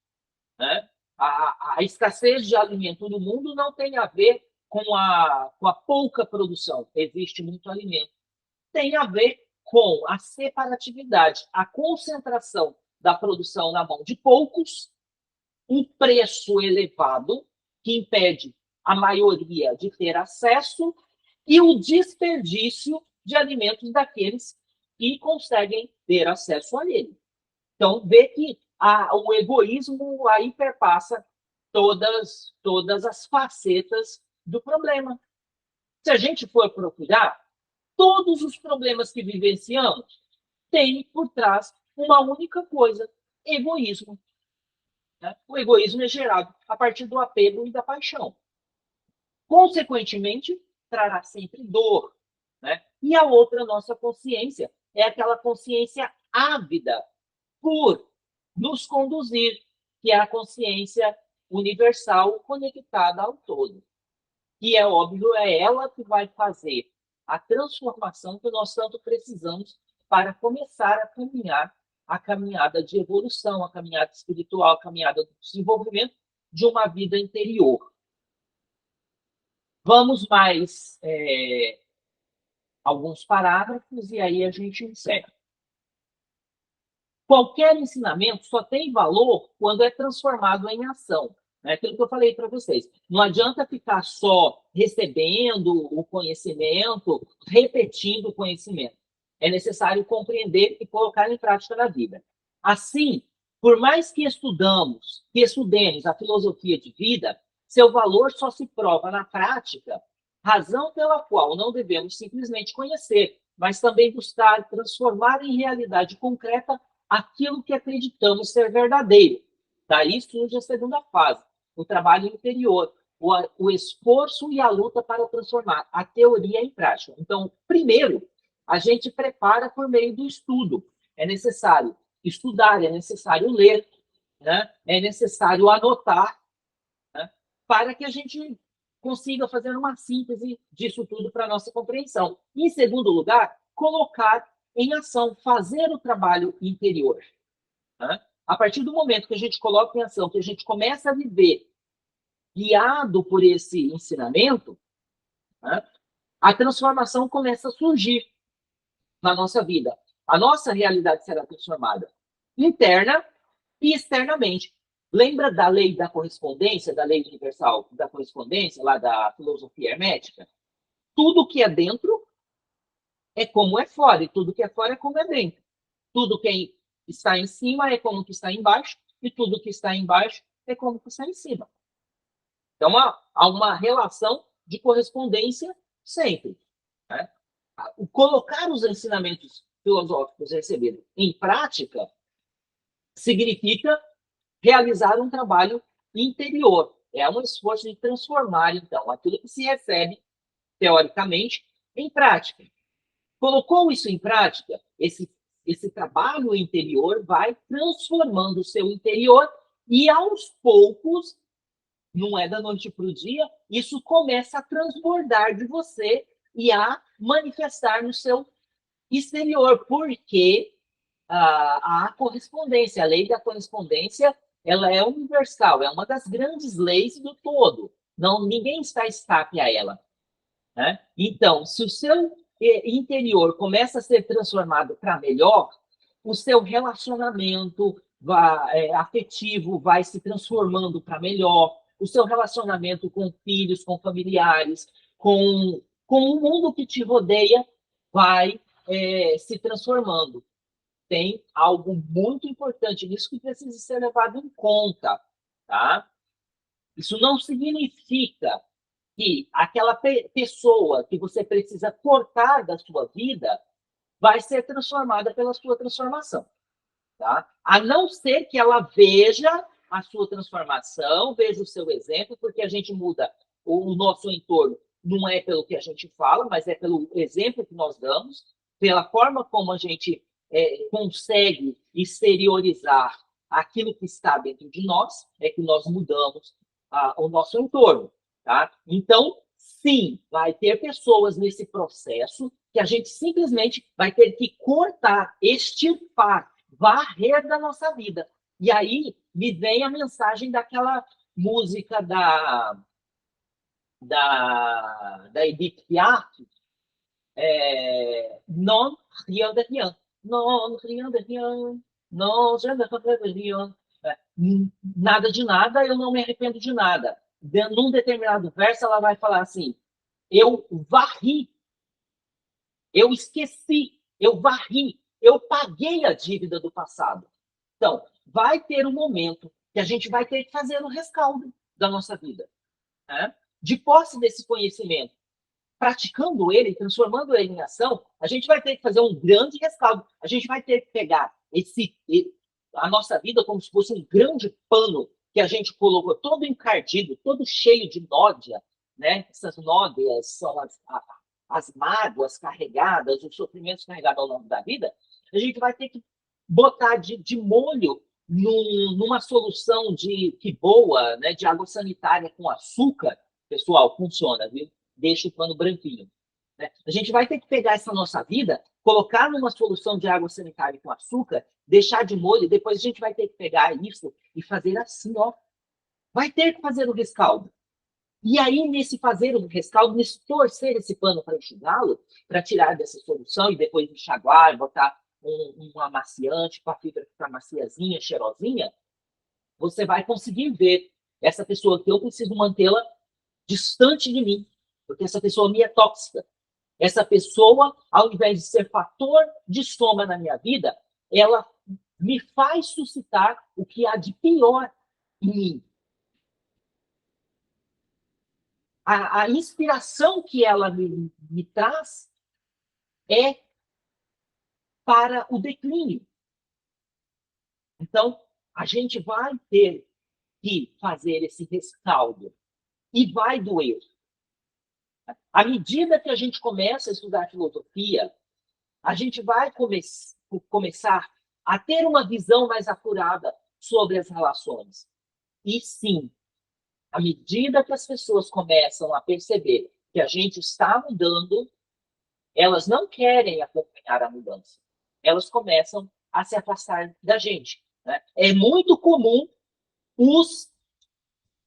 Né? A escassez de alimento no mundo não tem a ver com a pouca produção. Existe muito alimento. Tem a ver com a separatividade, a concentração da produção na mão de poucos, um preço elevado que impede a maioria de ter acesso e o desperdício de alimentos daqueles que conseguem ter acesso a ele. Então, vê que o egoísmo aí perpassa todas as facetas do problema. Se a gente for procurar, todos os problemas que vivenciamos têm por trás uma única coisa: egoísmo. Né? O egoísmo é gerado a partir do apego e da paixão. Consequentemente, trará sempre dor. Né? E a outra nossa consciência é aquela consciência ávida por nos conduzir, que é a consciência universal conectada ao todo. E é óbvio, é ela que vai fazer a transformação que nós tanto precisamos para começar a caminhar a caminhada de evolução, a caminhada espiritual, a caminhada do desenvolvimento de uma vida interior. Vamos mais alguns parágrafos e aí a gente encerra. Qualquer ensinamento só tem valor quando é transformado em ação. É aquilo que eu falei para vocês. Não adianta ficar só recebendo o conhecimento, repetindo o conhecimento. É necessário compreender e colocar em prática na vida. Assim, por mais que estudemos a filosofia de vida, seu valor só se prova na prática, razão pela qual não devemos simplesmente conhecer, mas também buscar transformar em realidade concreta aquilo que acreditamos ser verdadeiro. Daí surge a segunda fase, o trabalho interior, o esforço e a luta para transformar a teoria em prática. Então, primeiro, a gente prepara por meio do estudo. É necessário estudar, é necessário ler, né? É necessário anotar, né? Para que a gente consiga fazer uma síntese disso tudo para a nossa compreensão. Em segundo lugar, colocar em ação, fazer o trabalho interior. Né? A partir do momento que a gente coloca em ação, que a gente começa a viver guiado por esse ensinamento, né? A transformação começa a surgir na nossa vida. A nossa realidade será transformada interna e externamente. Lembra da lei da correspondência, da lei universal da correspondência, lá da filosofia hermética? Tudo que é dentro é como é fora, e tudo que é fora é como é dentro. Tudo que está em cima é como que está embaixo, e tudo que está embaixo é como que está em cima. Então, há uma relação de correspondência sempre. Né? O colocar os ensinamentos filosóficos recebidos em prática significa realizar um trabalho interior. É um esforço de transformar, então, aquilo que se recebe, teoricamente, em prática. Colocou isso em prática, esse trabalho interior vai transformando o seu interior e, aos poucos, não é da noite para o dia, isso começa a transbordar de você e a manifestar no seu exterior, porque a correspondência, a lei da correspondência, ela é universal, é uma das grandes leis do todo. Não, ninguém está escape a ela. Né? Então, se o seu interior começa a ser transformado para melhor, o seu relacionamento afetivo vai se transformando para melhor, o seu relacionamento com filhos, com familiares, com o mundo que te rodeia vai se transformando. Tem algo muito importante nisso que precisa ser levado em conta. Tá? Isso não significa que aquela pessoa que você precisa cortar da sua vida vai ser transformada pela sua transformação. Tá? A não ser que ela veja a sua transformação, veja o seu exemplo, porque a gente muda o nosso entorno, não é pelo que a gente fala, mas é pelo exemplo que nós damos, pela forma como a gente consegue exteriorizar aquilo que está dentro de nós, é que nós mudamos o nosso entorno. Tá? Então, sim, vai ter pessoas nesse processo que a gente simplesmente vai ter que cortar, extirpar, varrer da nossa vida, E aí me vem a mensagem daquela música da Edith Piaf, Non, rien de rien. Non, rien de rien. Non, je ne regrette rien. Nada de nada, eu não me arrependo de nada. Num determinado verso, ela vai falar assim: eu varri, eu esqueci, eu varri, eu paguei a dívida do passado. Então, vai ter um momento que a gente vai ter que fazer um rescaldo da nossa vida, né? De posse desse conhecimento, praticando ele, transformando ele em ação, a gente vai ter que fazer um grande rescaldo. A gente vai ter que pegar a nossa vida como se fosse um grande pano que a gente colocou todo encardido, todo cheio de nódia, né? Essas nódias são as mágoas carregadas, os sofrimentos carregados ao longo da vida. A gente vai ter que botar de molho numa solução que boa, né, de água sanitária com açúcar. Pessoal, funciona, viu? Deixa o pano branquinho. Né? A gente vai ter que pegar essa nossa vida, colocar numa solução de água sanitária com açúcar, deixar de molho, depois a gente vai ter que pegar isso e fazer assim, ó. Vai ter que fazer o rescaldo. E aí, nesse fazer o rescaldo, nesse torcer esse pano para enxugá-lo, para tirar dessa solução e depois enxaguar, botar um amaciante para a fibra ficar maciazinha, cheirosinha, você vai conseguir ver essa pessoa que eu preciso mantê-la distante de mim, porque essa pessoa me é tóxica. Essa pessoa, ao invés de ser fator de soma na minha vida, ela me faz suscitar o que há de pior em mim. A inspiração que ela me traz é para o declínio. Então, a gente vai ter que fazer esse rescaldo e vai doer. À medida que a gente começa a estudar filosofia, a gente vai começar a ter uma visão mais apurada sobre as relações. E sim, à medida que as pessoas começam a perceber que a gente está mudando, elas não querem acompanhar a mudança. Elas começam a se afastar da gente. Né? É muito comum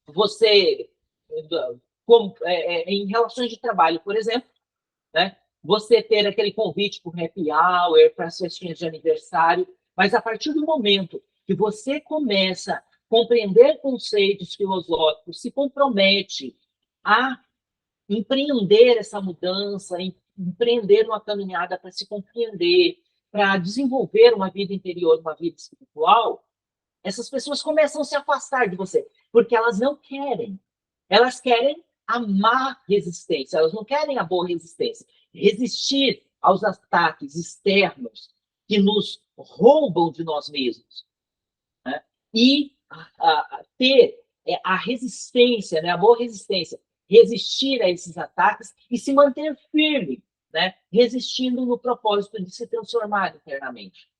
você, em relações de trabalho, por exemplo, né? Você ter aquele convite para o happy hour, para as festinhas de aniversário, mas a partir do momento que você começa a compreender conceitos filosóficos, se compromete a empreender essa mudança, empreender uma caminhada para se compreender, para desenvolver uma vida interior, uma vida espiritual, essas pessoas começam a se afastar de você, porque elas não querem. Elas querem a má resistência, elas não querem a boa resistência. Resistir aos ataques externos que nos roubam de nós mesmos. Né? E ter a resistência, né? A boa resistência, resistir a esses ataques e se manter firme, né? Resistindo no propósito de se transformar internamente.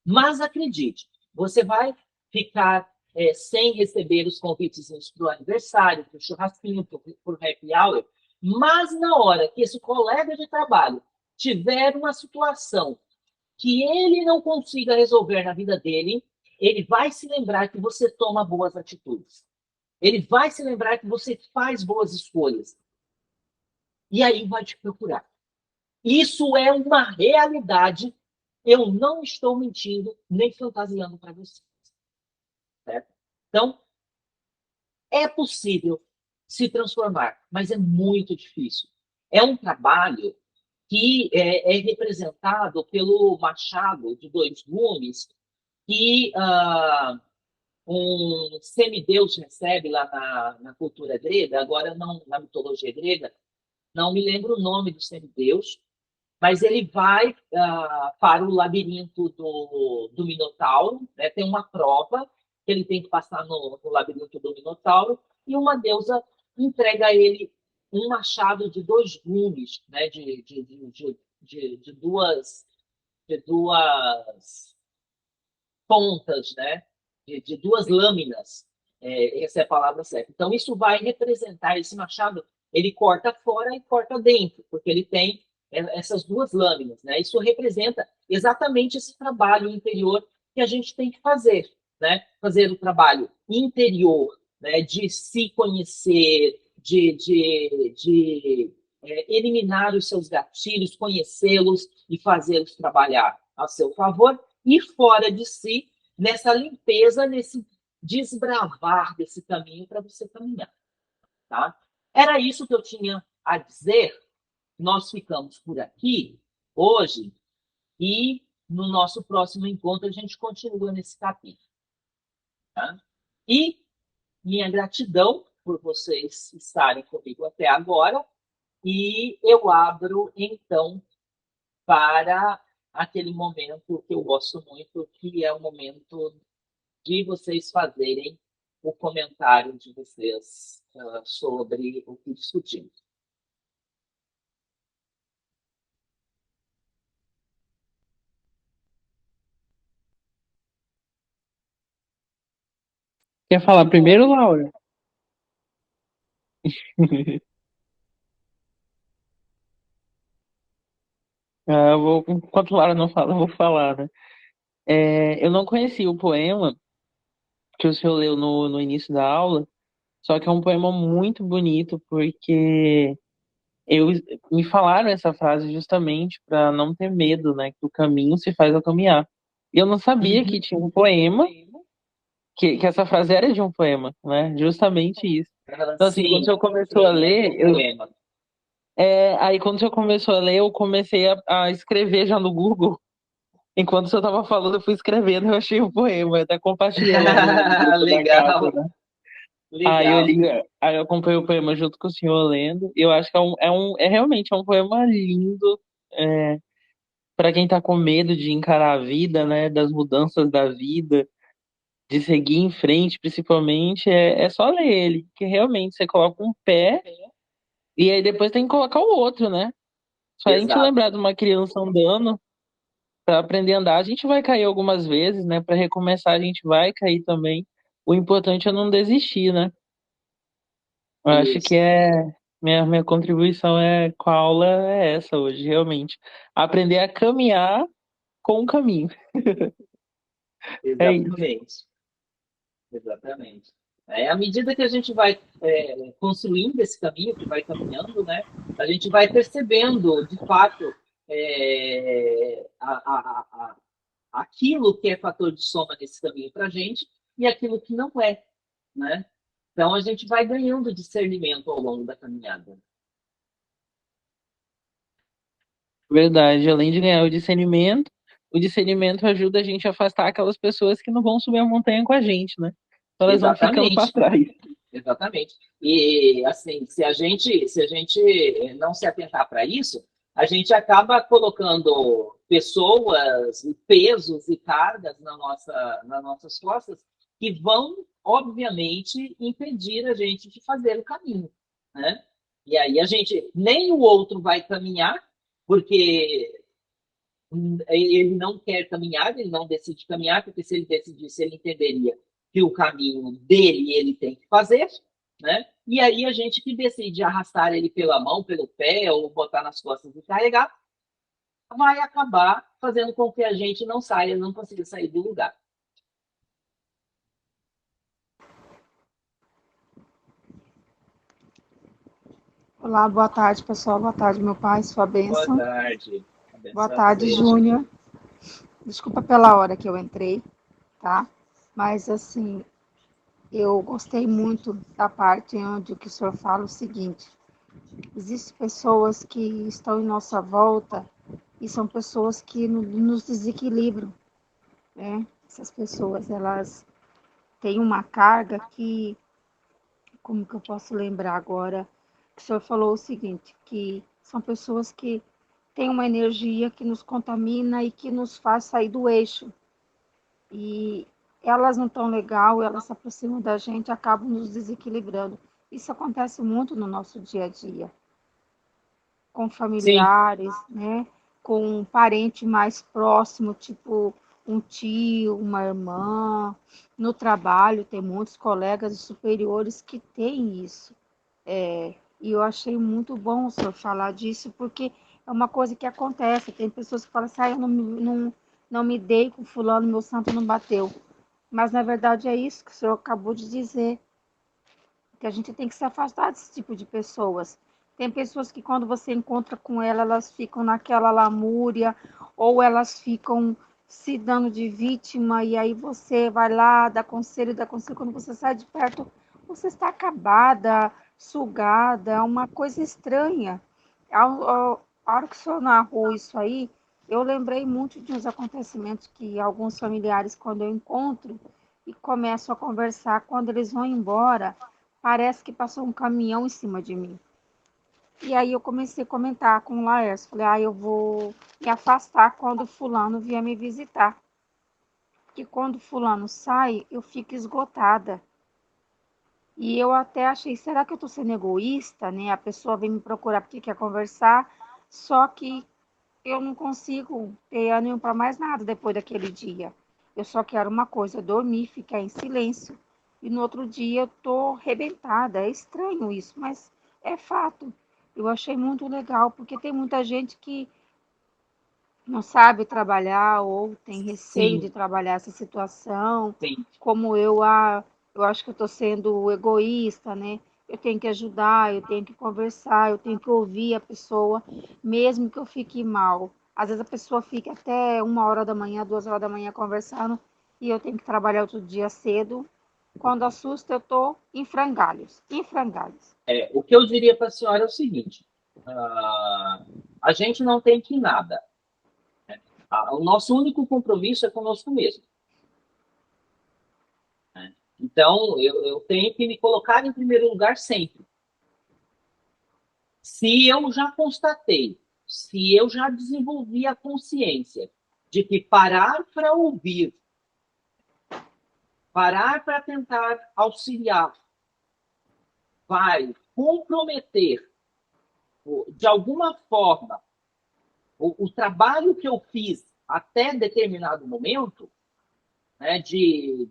Mas acredite, você vai ficar sem receber os convites para o aniversário, para o churrasquinho, para o happy hour, mas na hora que esse colega de trabalho tiver uma situação que ele não consiga resolver na vida dele, ele vai se lembrar que você toma boas atitudes. Ele vai se lembrar que você faz boas escolhas. E aí vai te procurar. Isso é uma realidade. Eu não estou mentindo nem fantasiando para você. Certo? Então, é possível se transformar, mas é muito difícil. É um trabalho que é representado pelo Machado de Dois Gumes, que um semideus recebe lá na cultura grega, agora não na mitologia grega, não me lembro o nome do semideus, mas ele vai para o labirinto do Minotauro, né? Tem uma prova que ele tem que passar no labirinto do Minotauro, e uma deusa entrega a ele um machado de dois gumes, né? De duas pontas, né? De duas lâminas. Essa é a palavra certa. Então, isso vai representar, esse machado, ele corta fora e corta dentro, porque ele tem essas duas lâminas, né? Isso representa exatamente esse trabalho interior que a gente tem que fazer, né? Fazer o trabalho interior, né? De se conhecer, de eliminar os seus gatilhos, conhecê-los e fazê-los trabalhar a seu favor, e fora de si, nessa limpeza, nesse desbravar desse caminho para você caminhar. Tá? Era isso que eu tinha a dizer. Nós ficamos por aqui hoje e no nosso próximo encontro a gente continua nesse capítulo. Tá? E minha gratidão por vocês estarem comigo até agora. E eu abro, então, para aquele momento que eu gosto muito, que é o momento de vocês fazerem o comentário de vocês sobre o que discutimos. Quer falar primeiro, Laura? Enquanto Laura não fala, eu vou falar, né? Eu não conheci o poema que o senhor leu no início da aula, só que é um poema muito bonito, porque eu, me falaram essa frase justamente para não ter medo, né? Que o caminho se faz ao caminhar. E eu não sabia que Uhum. tinha um poema, que essa frase era de um poema, né? Justamente isso. Então, assim, quando o Sim, senhor começou a sim, é de ler, um poema. aí quando o senhor começou a ler, eu comecei a escrever já no Google. Enquanto o senhor estava falando, eu fui escrevendo, eu achei o poema, eu até compartilhei lá no grupo da casa, Legal, né? Aí eu legal. li, aí eu acompanhei o poema junto com o senhor lendo, e eu acho que é realmente um poema lindo, para quem tá com medo de encarar a vida, né, das mudanças da vida, de seguir em frente, principalmente, é só ler ele, que realmente você coloca um pé, e aí depois tem que colocar o outro, né? Só a gente Exato, lembrar de uma criança andando, para aprender a andar, a gente vai cair algumas vezes, né? Para recomeçar, a gente vai cair também. O importante é não desistir, né? Eu acho que isso, minha contribuição com a aula é essa hoje, realmente. Aprender a caminhar com o caminho. É isso. exatamente, exatamente. À medida que a gente vai construindo esse caminho, que vai caminhando, né, a gente vai percebendo, de fato, aquilo que é fator de soma nesse caminho para a gente e aquilo que não é, né? Então a gente vai ganhando discernimento ao longo da caminhada. Verdade. Além de ganhar o discernimento ajuda a gente a afastar aquelas pessoas que não vão subir a montanha com a gente, né? Então elas vão ficando para Exatamente, trás. exatamente. E assim, se a gente não se atentar para isso, a gente acaba colocando pessoas, pesos e cargas nas nossas costas que vão, obviamente, impedir a gente de fazer o caminho, né? E aí a gente nem o outro vai caminhar, porque ele não quer caminhar, ele não decide caminhar, porque se ele decidisse, ele entenderia que o caminho dele ele tem que fazer, né? E aí a gente que decide arrastar ele pela mão, pelo pé, ou botar nas costas e carregar, vai acabar fazendo com que a gente não saia, não consiga sair do lugar. Olá, boa tarde, pessoal. Boa tarde, meu pai, sua Boa bênção. tarde, Boa abençoado tarde, seja. Júnior. Desculpa pela hora que eu entrei, tá? Mas, assim, eu gostei muito da parte onde o que o senhor fala o seguinte: existem pessoas que estão em nossa volta e são pessoas que nos desequilibram, né? Essas pessoas, elas têm uma carga que, como que eu posso lembrar agora? O senhor falou o seguinte, que são pessoas que têm uma energia que nos contamina e que nos faz sair do eixo. E elas não estão legal, elas se aproximam da gente, acabam nos desequilibrando. Isso acontece muito no nosso dia a dia, com Sim, familiares, né? Com um parente mais próximo, tipo um tio, uma irmã. No trabalho, tem muitos colegas superiores que têm isso. E eu achei muito bom o senhor falar disso, porque é uma coisa que acontece. Tem pessoas que falam assim, eu não me dei com fulano, meu santo não bateu. Mas, na verdade, é isso que o senhor acabou de dizer, que a gente tem que se afastar desse tipo de pessoas. Tem pessoas que, quando você encontra com ela, elas ficam naquela lamúria, ou elas ficam se dando de vítima, e aí você vai lá, dá conselho, quando você sai de perto, você está acabada, sugada, é uma coisa estranha. A hora que o senhor narrou isso aí, eu lembrei muito de uns acontecimentos que alguns familiares, quando eu encontro e começo a conversar, quando eles vão embora, parece que passou um caminhão em cima de mim. E aí eu comecei a comentar com o Laércio. Falei, eu vou me afastar quando fulano vier me visitar. Porque quando fulano sai, eu fico esgotada. E eu até achei, será que eu estou sendo egoísta, né? A pessoa vem me procurar porque quer conversar, só que eu não consigo ter ânimo para mais nada depois daquele dia. Eu só quero uma coisa, dormir, ficar em silêncio. E no outro dia eu tô arrebentada. É estranho isso, mas é fato. Eu achei muito legal, porque tem muita gente que não sabe trabalhar ou tem receio de Sim, trabalhar essa situação, sim. como eu acho que eu estou sendo egoísta, né? Eu tenho que ajudar, eu tenho que conversar, eu tenho que ouvir a pessoa, mesmo que eu fique mal. Às vezes a pessoa fica até 1 hora da manhã, 2 horas da manhã conversando e eu tenho que trabalhar outro dia cedo. Quando assusta, eu estou em frangalhos, em frangalhos. O que eu diria para a senhora é o seguinte: a gente não tem que nada. O nosso único compromisso é conosco mesmo. Né? Então, eu tenho que me colocar em primeiro lugar sempre. Se eu já constatei, se eu já desenvolvi a consciência de que parar para ouvir, parar para tentar auxiliar, vai comprometer, de alguma forma, o trabalho que eu fiz até determinado momento, né, de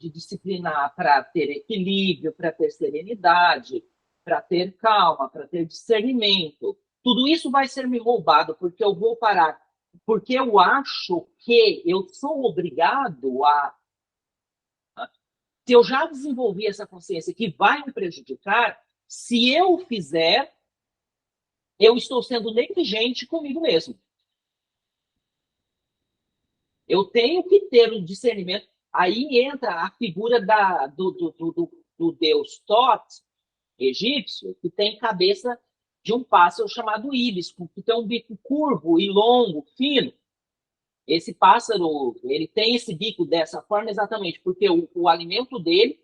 disciplinar para ter equilíbrio, para ter serenidade, para ter calma, para ter discernimento. Tudo isso vai ser me roubado porque eu vou parar, porque eu acho que eu sou obrigado a. Se eu já desenvolvi essa consciência que vai me prejudicar, se eu fizer, eu estou sendo negligente comigo mesmo. Eu tenho que ter um discernimento. Aí entra a figura do deus Tot, egípcio, que tem cabeça de um pássaro chamado íris, que tem um bico curvo e longo, fino. Esse pássaro, ele tem esse bico dessa forma exatamente porque o alimento dele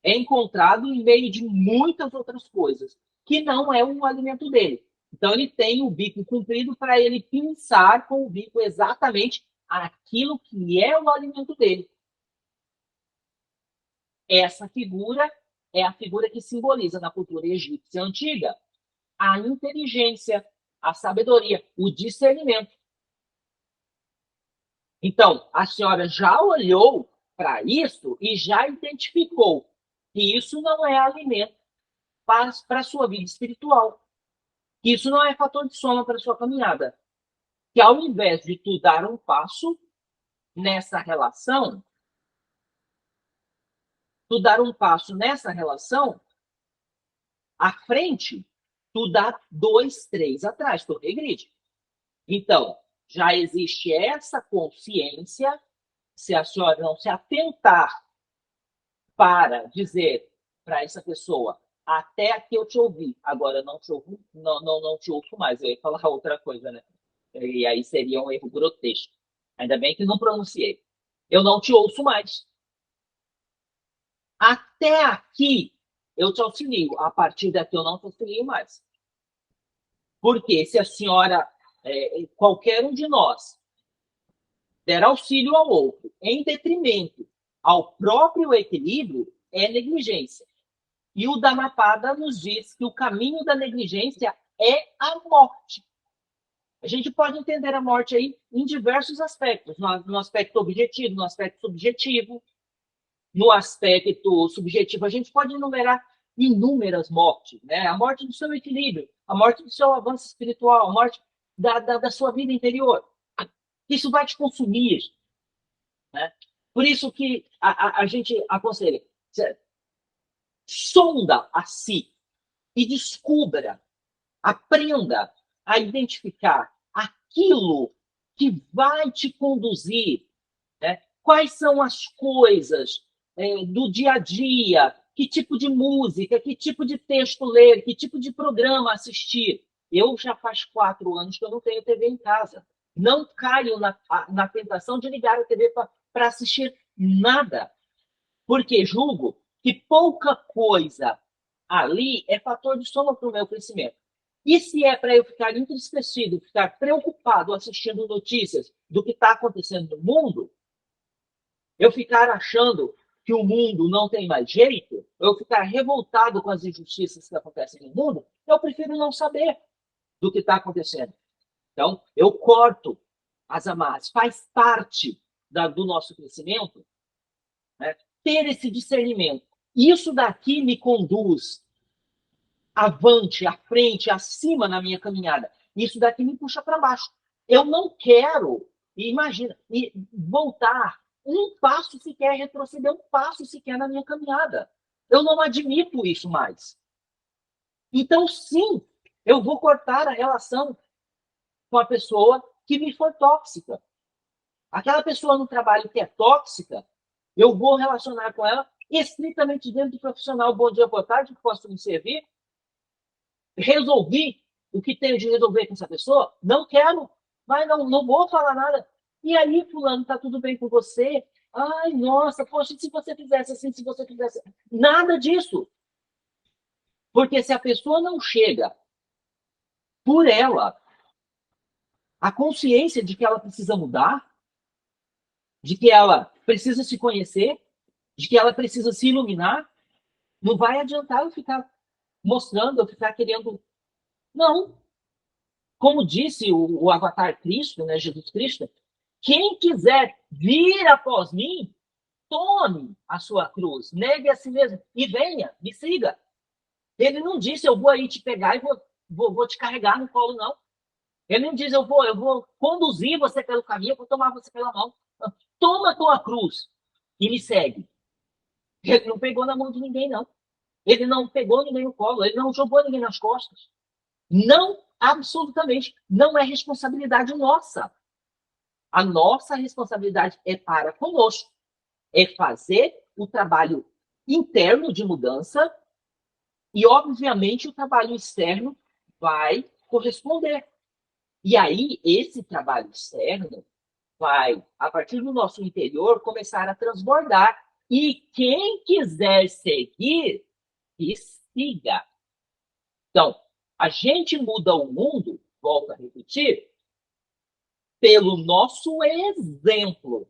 é encontrado em meio de muitas outras coisas, que não é o alimento dele. Então, ele tem o bico comprido para ele pinçar com o bico exatamente aquilo que é o alimento dele. Essa figura é a figura que simboliza na cultura egípcia antiga a inteligência, a sabedoria, o discernimento. Então, a senhora já olhou para isso e já identificou que isso não é alimento para a sua vida espiritual. Que isso não é fator de soma para a sua caminhada. Que ao invés de tu dar um passo nessa relação, tu dar um passo nessa relação, à frente, tu dá 2, 3 atrás, tu regride. Então, já existe essa consciência, se a senhora não se atentar para dizer para essa pessoa, até aqui eu te ouvi, agora não te ouvo, não te ouço mais. Eu ia falar outra coisa, né? E aí seria um erro grotesco. Ainda bem que não pronunciei. Eu não te ouço mais. Até aqui eu te auxilio. A partir daqui eu não te auxilio mais. Porque se a senhora, qualquer um de nós, der auxílio ao outro em detrimento ao próprio equilíbrio, é negligência. E o Dhammapada nos diz que o caminho da negligência é a morte. A gente pode entender a morte aí em diversos aspectos, no aspecto objetivo, no aspecto subjetivo. No aspecto subjetivo, a gente pode enumerar inúmeras mortes, né? A morte do seu equilíbrio, a morte do seu avanço espiritual, a morte da sua vida interior. Isso vai te consumir, né? Por isso que a gente aconselha, sonda a si e descubra, aprenda a identificar aquilo que vai te conduzir, né? Quais são as coisas do dia a dia, que tipo de música, que tipo de texto ler, que tipo de programa assistir. Eu já faz 4 anos que eu não tenho TV em casa. Não caio na tentação de ligar a TV para assistir nada, porque julgo que pouca coisa ali é fator de soma para o meu crescimento. E se é para eu ficar entristecido, ficar preocupado assistindo notícias do que está acontecendo no mundo, eu ficar achando que o mundo não tem mais jeito, eu ficar revoltado com as injustiças que acontecem no mundo, eu prefiro não saber do que está acontecendo. Então, eu corto as amarras. Faz parte do nosso crescimento, né, ter esse discernimento. Isso daqui me conduz avante, à frente, acima na minha caminhada. Isso daqui me puxa para baixo. Eu não quero, imagina, voltar um passo sequer, retroceder um passo sequer na minha caminhada. Eu não admito isso mais. Então, sim, eu vou cortar a relação com a pessoa que me for tóxica. Aquela pessoa no trabalho que é tóxica, eu vou relacionar com ela estritamente dentro do profissional. Bom dia, boa tarde, que posso me servir? Resolvi o que tenho de resolver com essa pessoa? Não quero, mas não vou falar nada. E aí, fulano, tá tudo bem com você? Ai, nossa, poxa, se você fizesse assim, se você fizesse... Nada disso. Porque se a pessoa não chega por ela, a consciência de que ela precisa mudar, de que ela precisa se conhecer, de que ela precisa se iluminar, não vai adiantar eu ficar mostrando, eu ficar querendo... Não. Como disse o Avatar Cristo, né, Jesus Cristo, quem quiser vir após mim, tome a sua cruz, negue a si mesmo e venha, me siga. Ele não disse, eu vou aí te pegar e vou te carregar no colo, não. Ele não diz, eu vou conduzir você pelo caminho, eu vou tomar você pela mão. Toma a tua cruz e me segue. Ele não pegou na mão de ninguém, não. Ele não pegou ninguém no colo, ele não jogou ninguém nas costas. Não, absolutamente, não é responsabilidade nossa. A nossa responsabilidade é para conosco. É fazer o trabalho interno de mudança e, obviamente, o trabalho externo vai corresponder. E aí, esse trabalho externo vai, a partir do nosso interior, começar a transbordar. E quem quiser seguir, que siga. Então, a gente muda o mundo, volto a repetir, pelo nosso exemplo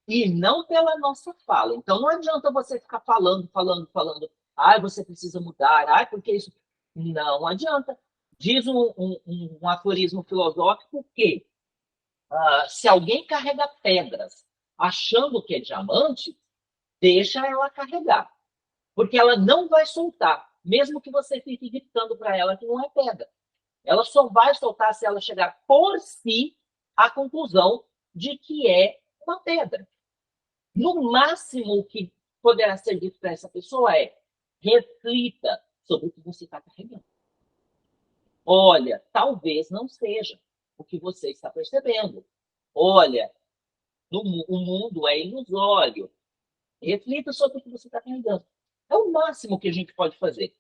e não pela nossa fala. Então, não adianta você ficar falando. Ah, você precisa mudar. Ah, porque isso... Não adianta. Diz um aforismo filosófico que se alguém carrega pedras achando que é diamante, deixa ela carregar. Porque ela não vai soltar, mesmo que você fique gritando para ela que não é pedra. Ela só vai soltar se ela chegar por si à conclusão de que é uma pedra. No máximo, o que poderá ser dito para essa pessoa é: reflita sobre o que você está carregando. Olha, talvez não seja o que você está percebendo. Olha, o mundo é ilusório. Reflita sobre o que você está carregando. É o máximo que a gente pode fazer.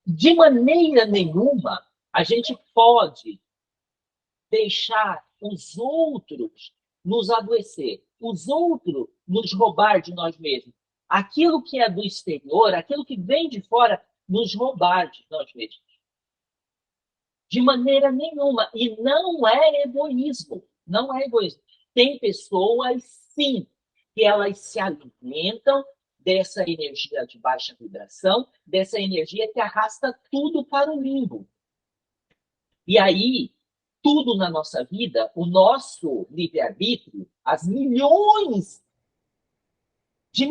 De maneira nenhuma, a gente pode deixar os outros nos adoecer, os outros nos roubar de nós mesmos. Aquilo que é do exterior, aquilo que vem de fora, nos roubar de nós mesmos. De maneira nenhuma. E não é egoísmo. Não é egoísmo. Tem pessoas, sim, que elas se alimentam dessa energia de baixa vibração, dessa energia que arrasta tudo para o limbo. E aí, tudo na nossa vida, o nosso livre-arbítrio, as milhões de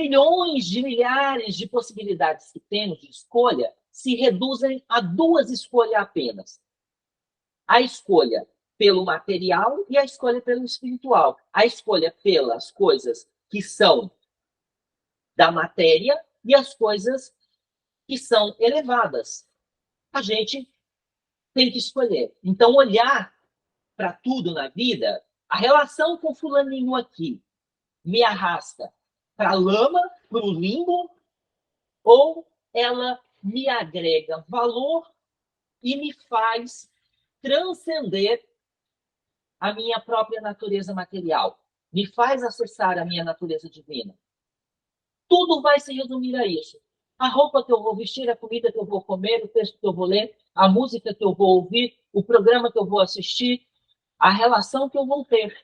milhares de possibilidades que temos de escolha, se reduzem a 2 escolhas apenas. A escolha pelo material e a escolha pelo espiritual. A escolha pelas coisas que são da matéria e as coisas que são elevadas. A gente tem que escolher. Então, olhar para tudo na vida, a relação com fulaninho aqui me arrasta para a lama, para o limbo, ou ela me agrega valor e me faz transcender a minha própria natureza material, me faz acessar a minha natureza divina. Tudo vai se resumir a isso. A roupa que eu vou vestir, a comida que eu vou comer, o texto que eu vou ler, a música que eu vou ouvir, o programa que eu vou assistir, a relação que eu vou ter.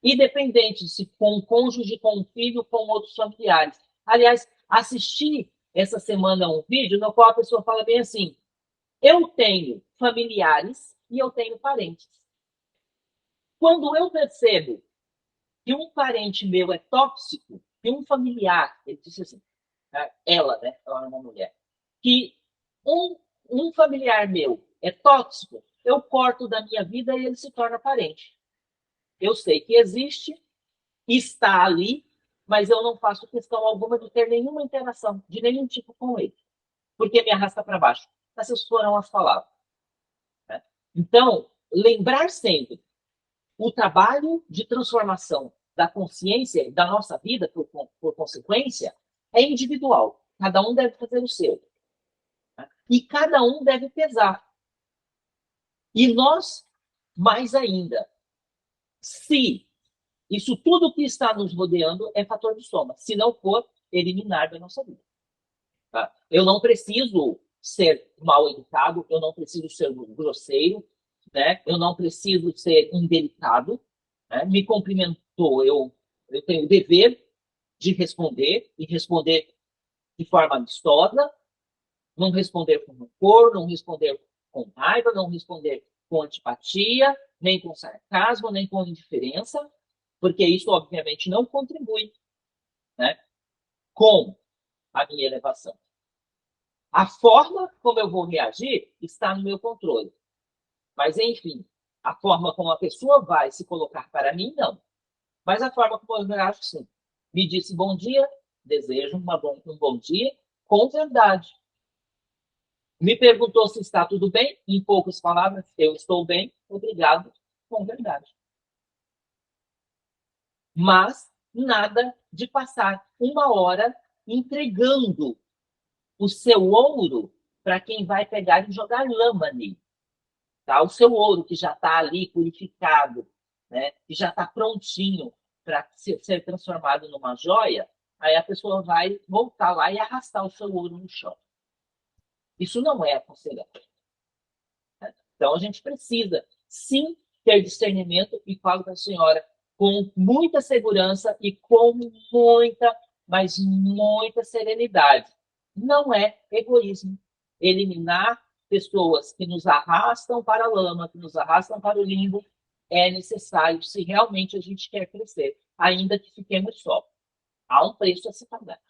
Independente se com um cônjuge, com um filho, com outros familiares. Aliás, assisti essa semana um vídeo no qual a pessoa fala bem assim: eu tenho familiares e eu tenho parentes. Quando eu percebo que um parente meu é tóxico, que um familiar, ele disse assim, ela, né? Ela é uma mulher, que um familiar meu é tóxico, eu corto da minha vida e ele se torna parente. Eu sei que existe, está ali, mas eu não faço questão alguma de ter nenhuma interação, de nenhum tipo com ele, porque me arrasta para baixo. Essas foram as palavras. Né? Então, lembrar sempre o trabalho de transformação da consciência da nossa vida, por consequência, é individual. Cada um deve fazer o seu. Né? E cada um deve pesar. E nós, mais ainda, se isso tudo que está nos rodeando é fator de soma, se não for eliminar da nossa vida. Tá? Eu não preciso ser mal educado, eu não preciso ser grosseiro, né? Eu não preciso ser indelicado. Né? Me cumprimentou, eu tenho o dever de responder, e responder de forma amistosa, não responder com rancor, não responder com raiva, não responder com antipatia, nem com sarcasmo, nem com indiferença, porque isso, obviamente, não contribui, né, com a minha elevação. A forma como eu vou reagir está no meu controle. Mas, enfim, a forma como a pessoa vai se colocar para mim, não. Mas a forma como eu reajo, sim. Me disse bom dia, desejo um bom dia, com verdade. Me perguntou se está tudo bem, em poucas palavras, eu estou bem, obrigado, com verdade. Mas nada de passar uma hora entregando o seu ouro para quem vai pegar e jogar lama nele. Tá? O seu ouro que já está ali purificado, né? Que já está prontinho para ser transformado numa joia, aí a pessoa vai voltar lá e arrastar o seu ouro no chão. Isso não é aconselhável. Né? Então a gente precisa, sim, ter discernimento, e falo para a senhora com muita segurança e com muita, mas muita serenidade. Não é egoísmo eliminar pessoas que nos arrastam para a lama, que nos arrastam para o limbo, é necessário se realmente a gente quer crescer, ainda que fiquemos só. Há um preço a se pagar.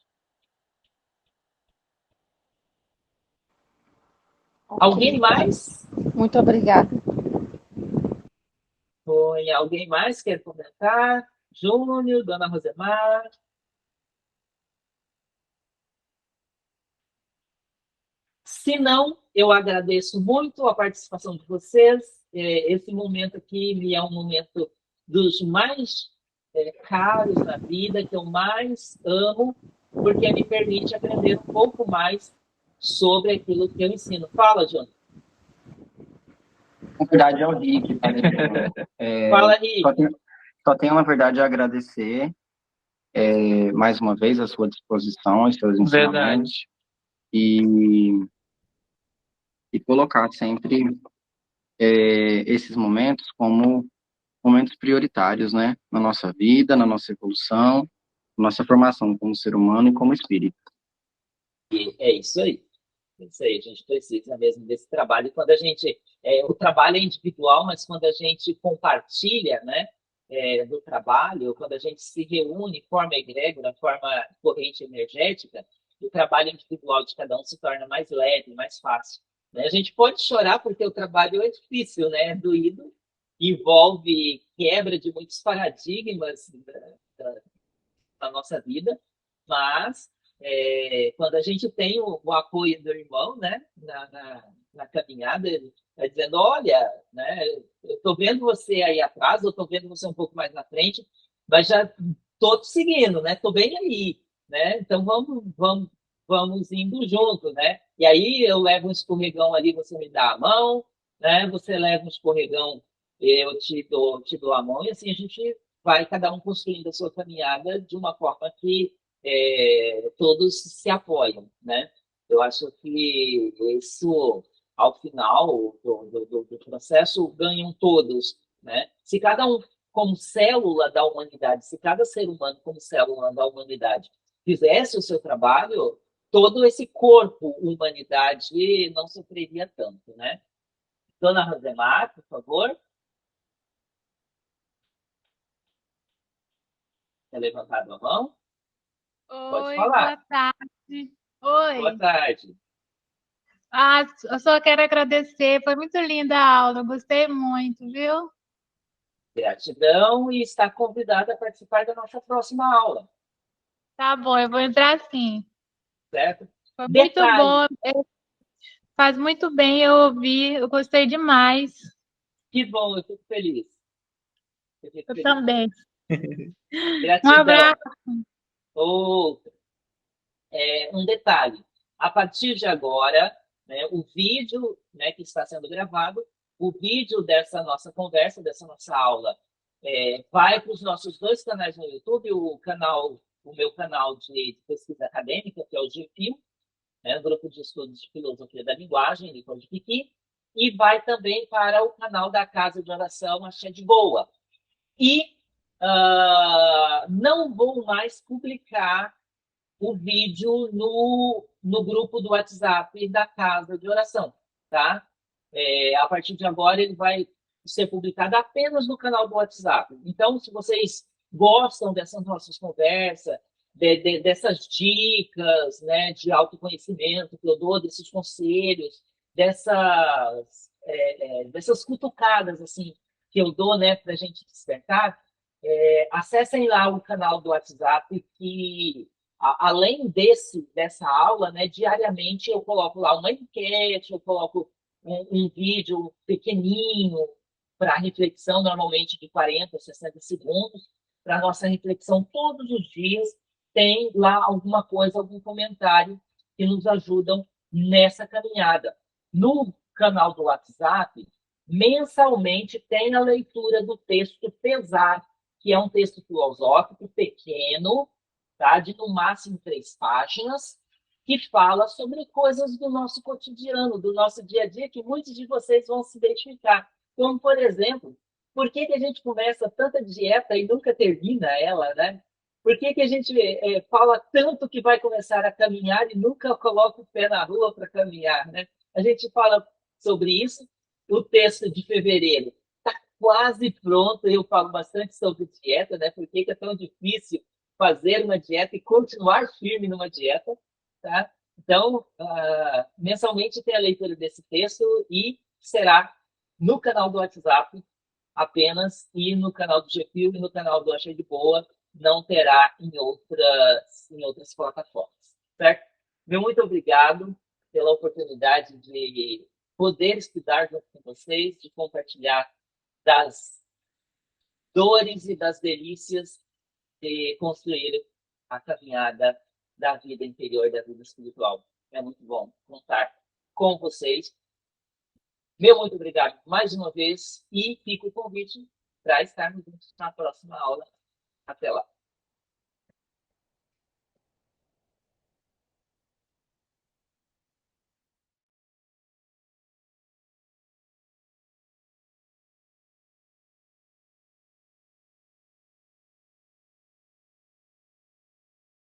Ok. Alguém mais? Muito obrigada. Foi alguém mais quer comentar? Júnior, Dona Rosemar? Se não, eu agradeço muito a participação de vocês. Esse momento aqui me é um momento dos mais caros na vida, que eu mais amo, porque me permite aprender um pouco mais sobre aquilo que eu ensino. Fala, João. Na verdade, é o Rick. Fala, Rick. Só tenho, na verdade, a agradecer mais uma vez a sua disposição, os seus ensinamentos. Verdade. E colocar sempre esses momentos como momentos prioritários, né? Na nossa vida, na nossa evolução, na nossa formação como ser humano e como espírito. E é isso aí. É isso aí, a gente precisa mesmo desse trabalho. E quando a gente, o trabalho é individual, mas quando a gente compartilha, né, do trabalho, quando a gente se reúne, forma egrégora, forma corrente energética, o trabalho individual de cada um se torna mais leve, mais fácil. Né? A gente pode chorar porque o trabalho é difícil, né, é doído, envolve quebra de muitos paradigmas da nossa vida, mas quando a gente tem o apoio do irmão, né, na caminhada, ele vai dizendo, olha, né, eu estou vendo você aí atrás, eu estou vendo você um pouco mais na frente, mas já estou te seguindo, né, estou bem aí, né, então vamos indo junto, né, e aí eu levo um escorregão ali, você me dá a mão, né, você leva um escorregão, eu te dou a mão, e assim a gente vai cada um construindo a sua caminhada de uma forma que todos se apoiam, né? Eu acho que isso, ao final do processo, ganham todos, né? Se cada um, como célula da humanidade, se cada ser humano, como célula da humanidade, fizesse o seu trabalho, todo esse corpo humanidade não sofreria tanto, né? Dona Rosemar, por favor, tem levantado a mão? Pode Oi, boa falar. tarde. Boa Oi. tarde. Ah, eu só quero agradecer. Foi muito linda a aula, eu gostei muito, viu? Gratidão e está convidada a participar da nossa próxima aula, Tá bom, eu vou entrar sim. certo? Foi muito Detalhe, bom, faz muito bem eu ouvir, eu gostei demais. que bom, eu fico feliz. Eu fico Eu feliz. também. Um Gratidão. abraço. Outra, um detalhe, a partir de agora, né, o vídeo, né, que está sendo gravado, o vídeo dessa nossa conversa, dessa nossa aula, vai para os nossos dois canais no YouTube, o meu canal de pesquisa acadêmica, que é o GFIL, né, Grupo de Estudos de Filosofia da Linguagem, Licor de Piqui, e vai também para o canal da Casa de Oração Axé de Boa. E não vou mais publicar o vídeo no grupo do WhatsApp da Casa de Oração, tá? A partir de agora ele vai ser publicado apenas no canal do WhatsApp. Então, se vocês gostam dessas nossas conversas, dessas dicas, né, de autoconhecimento que eu dou, desses conselhos, dessas cutucadas assim que eu dou, né, para a gente despertar, acessem lá o canal do WhatsApp que além dessa aula, né, diariamente eu coloco lá uma enquete, eu coloco um vídeo pequenininho para reflexão, normalmente de 40 a 60 segundos, para nossa reflexão todos os dias, tem lá alguma coisa, algum comentário que nos ajudam nessa caminhada. No canal do WhatsApp, mensalmente tem a leitura do texto Pesar, que é um texto filosófico pequeno, tá? De no máximo 3 páginas, que fala sobre coisas do nosso cotidiano, do nosso dia a dia, que muitos de vocês vão se identificar. Como, por exemplo, por que a gente começa tanta dieta e nunca termina ela, né? Por que a gente fala tanto que vai começar a caminhar e nunca coloca o pé na rua para caminhar, né? A gente fala sobre isso. O texto de fevereiro está quase pronto. Eu falo bastante sobre dieta, né? Por que é tão difícil fazer uma dieta e continuar firme numa dieta, tá? Então, mensalmente tem a leitura desse texto e será no canal do WhatsApp apenas e no canal do GFIL e no canal do Achei de Boa, não terá em outras plataformas, certo? Meu muito obrigado pela oportunidade de poder estudar junto com vocês, de compartilhar das dores e das delícias de construir a caminhada da vida interior, da vida espiritual. É muito bom contar com vocês. Meu muito obrigado mais uma vez e fica o convite para estarmos juntos na próxima aula. Até lá.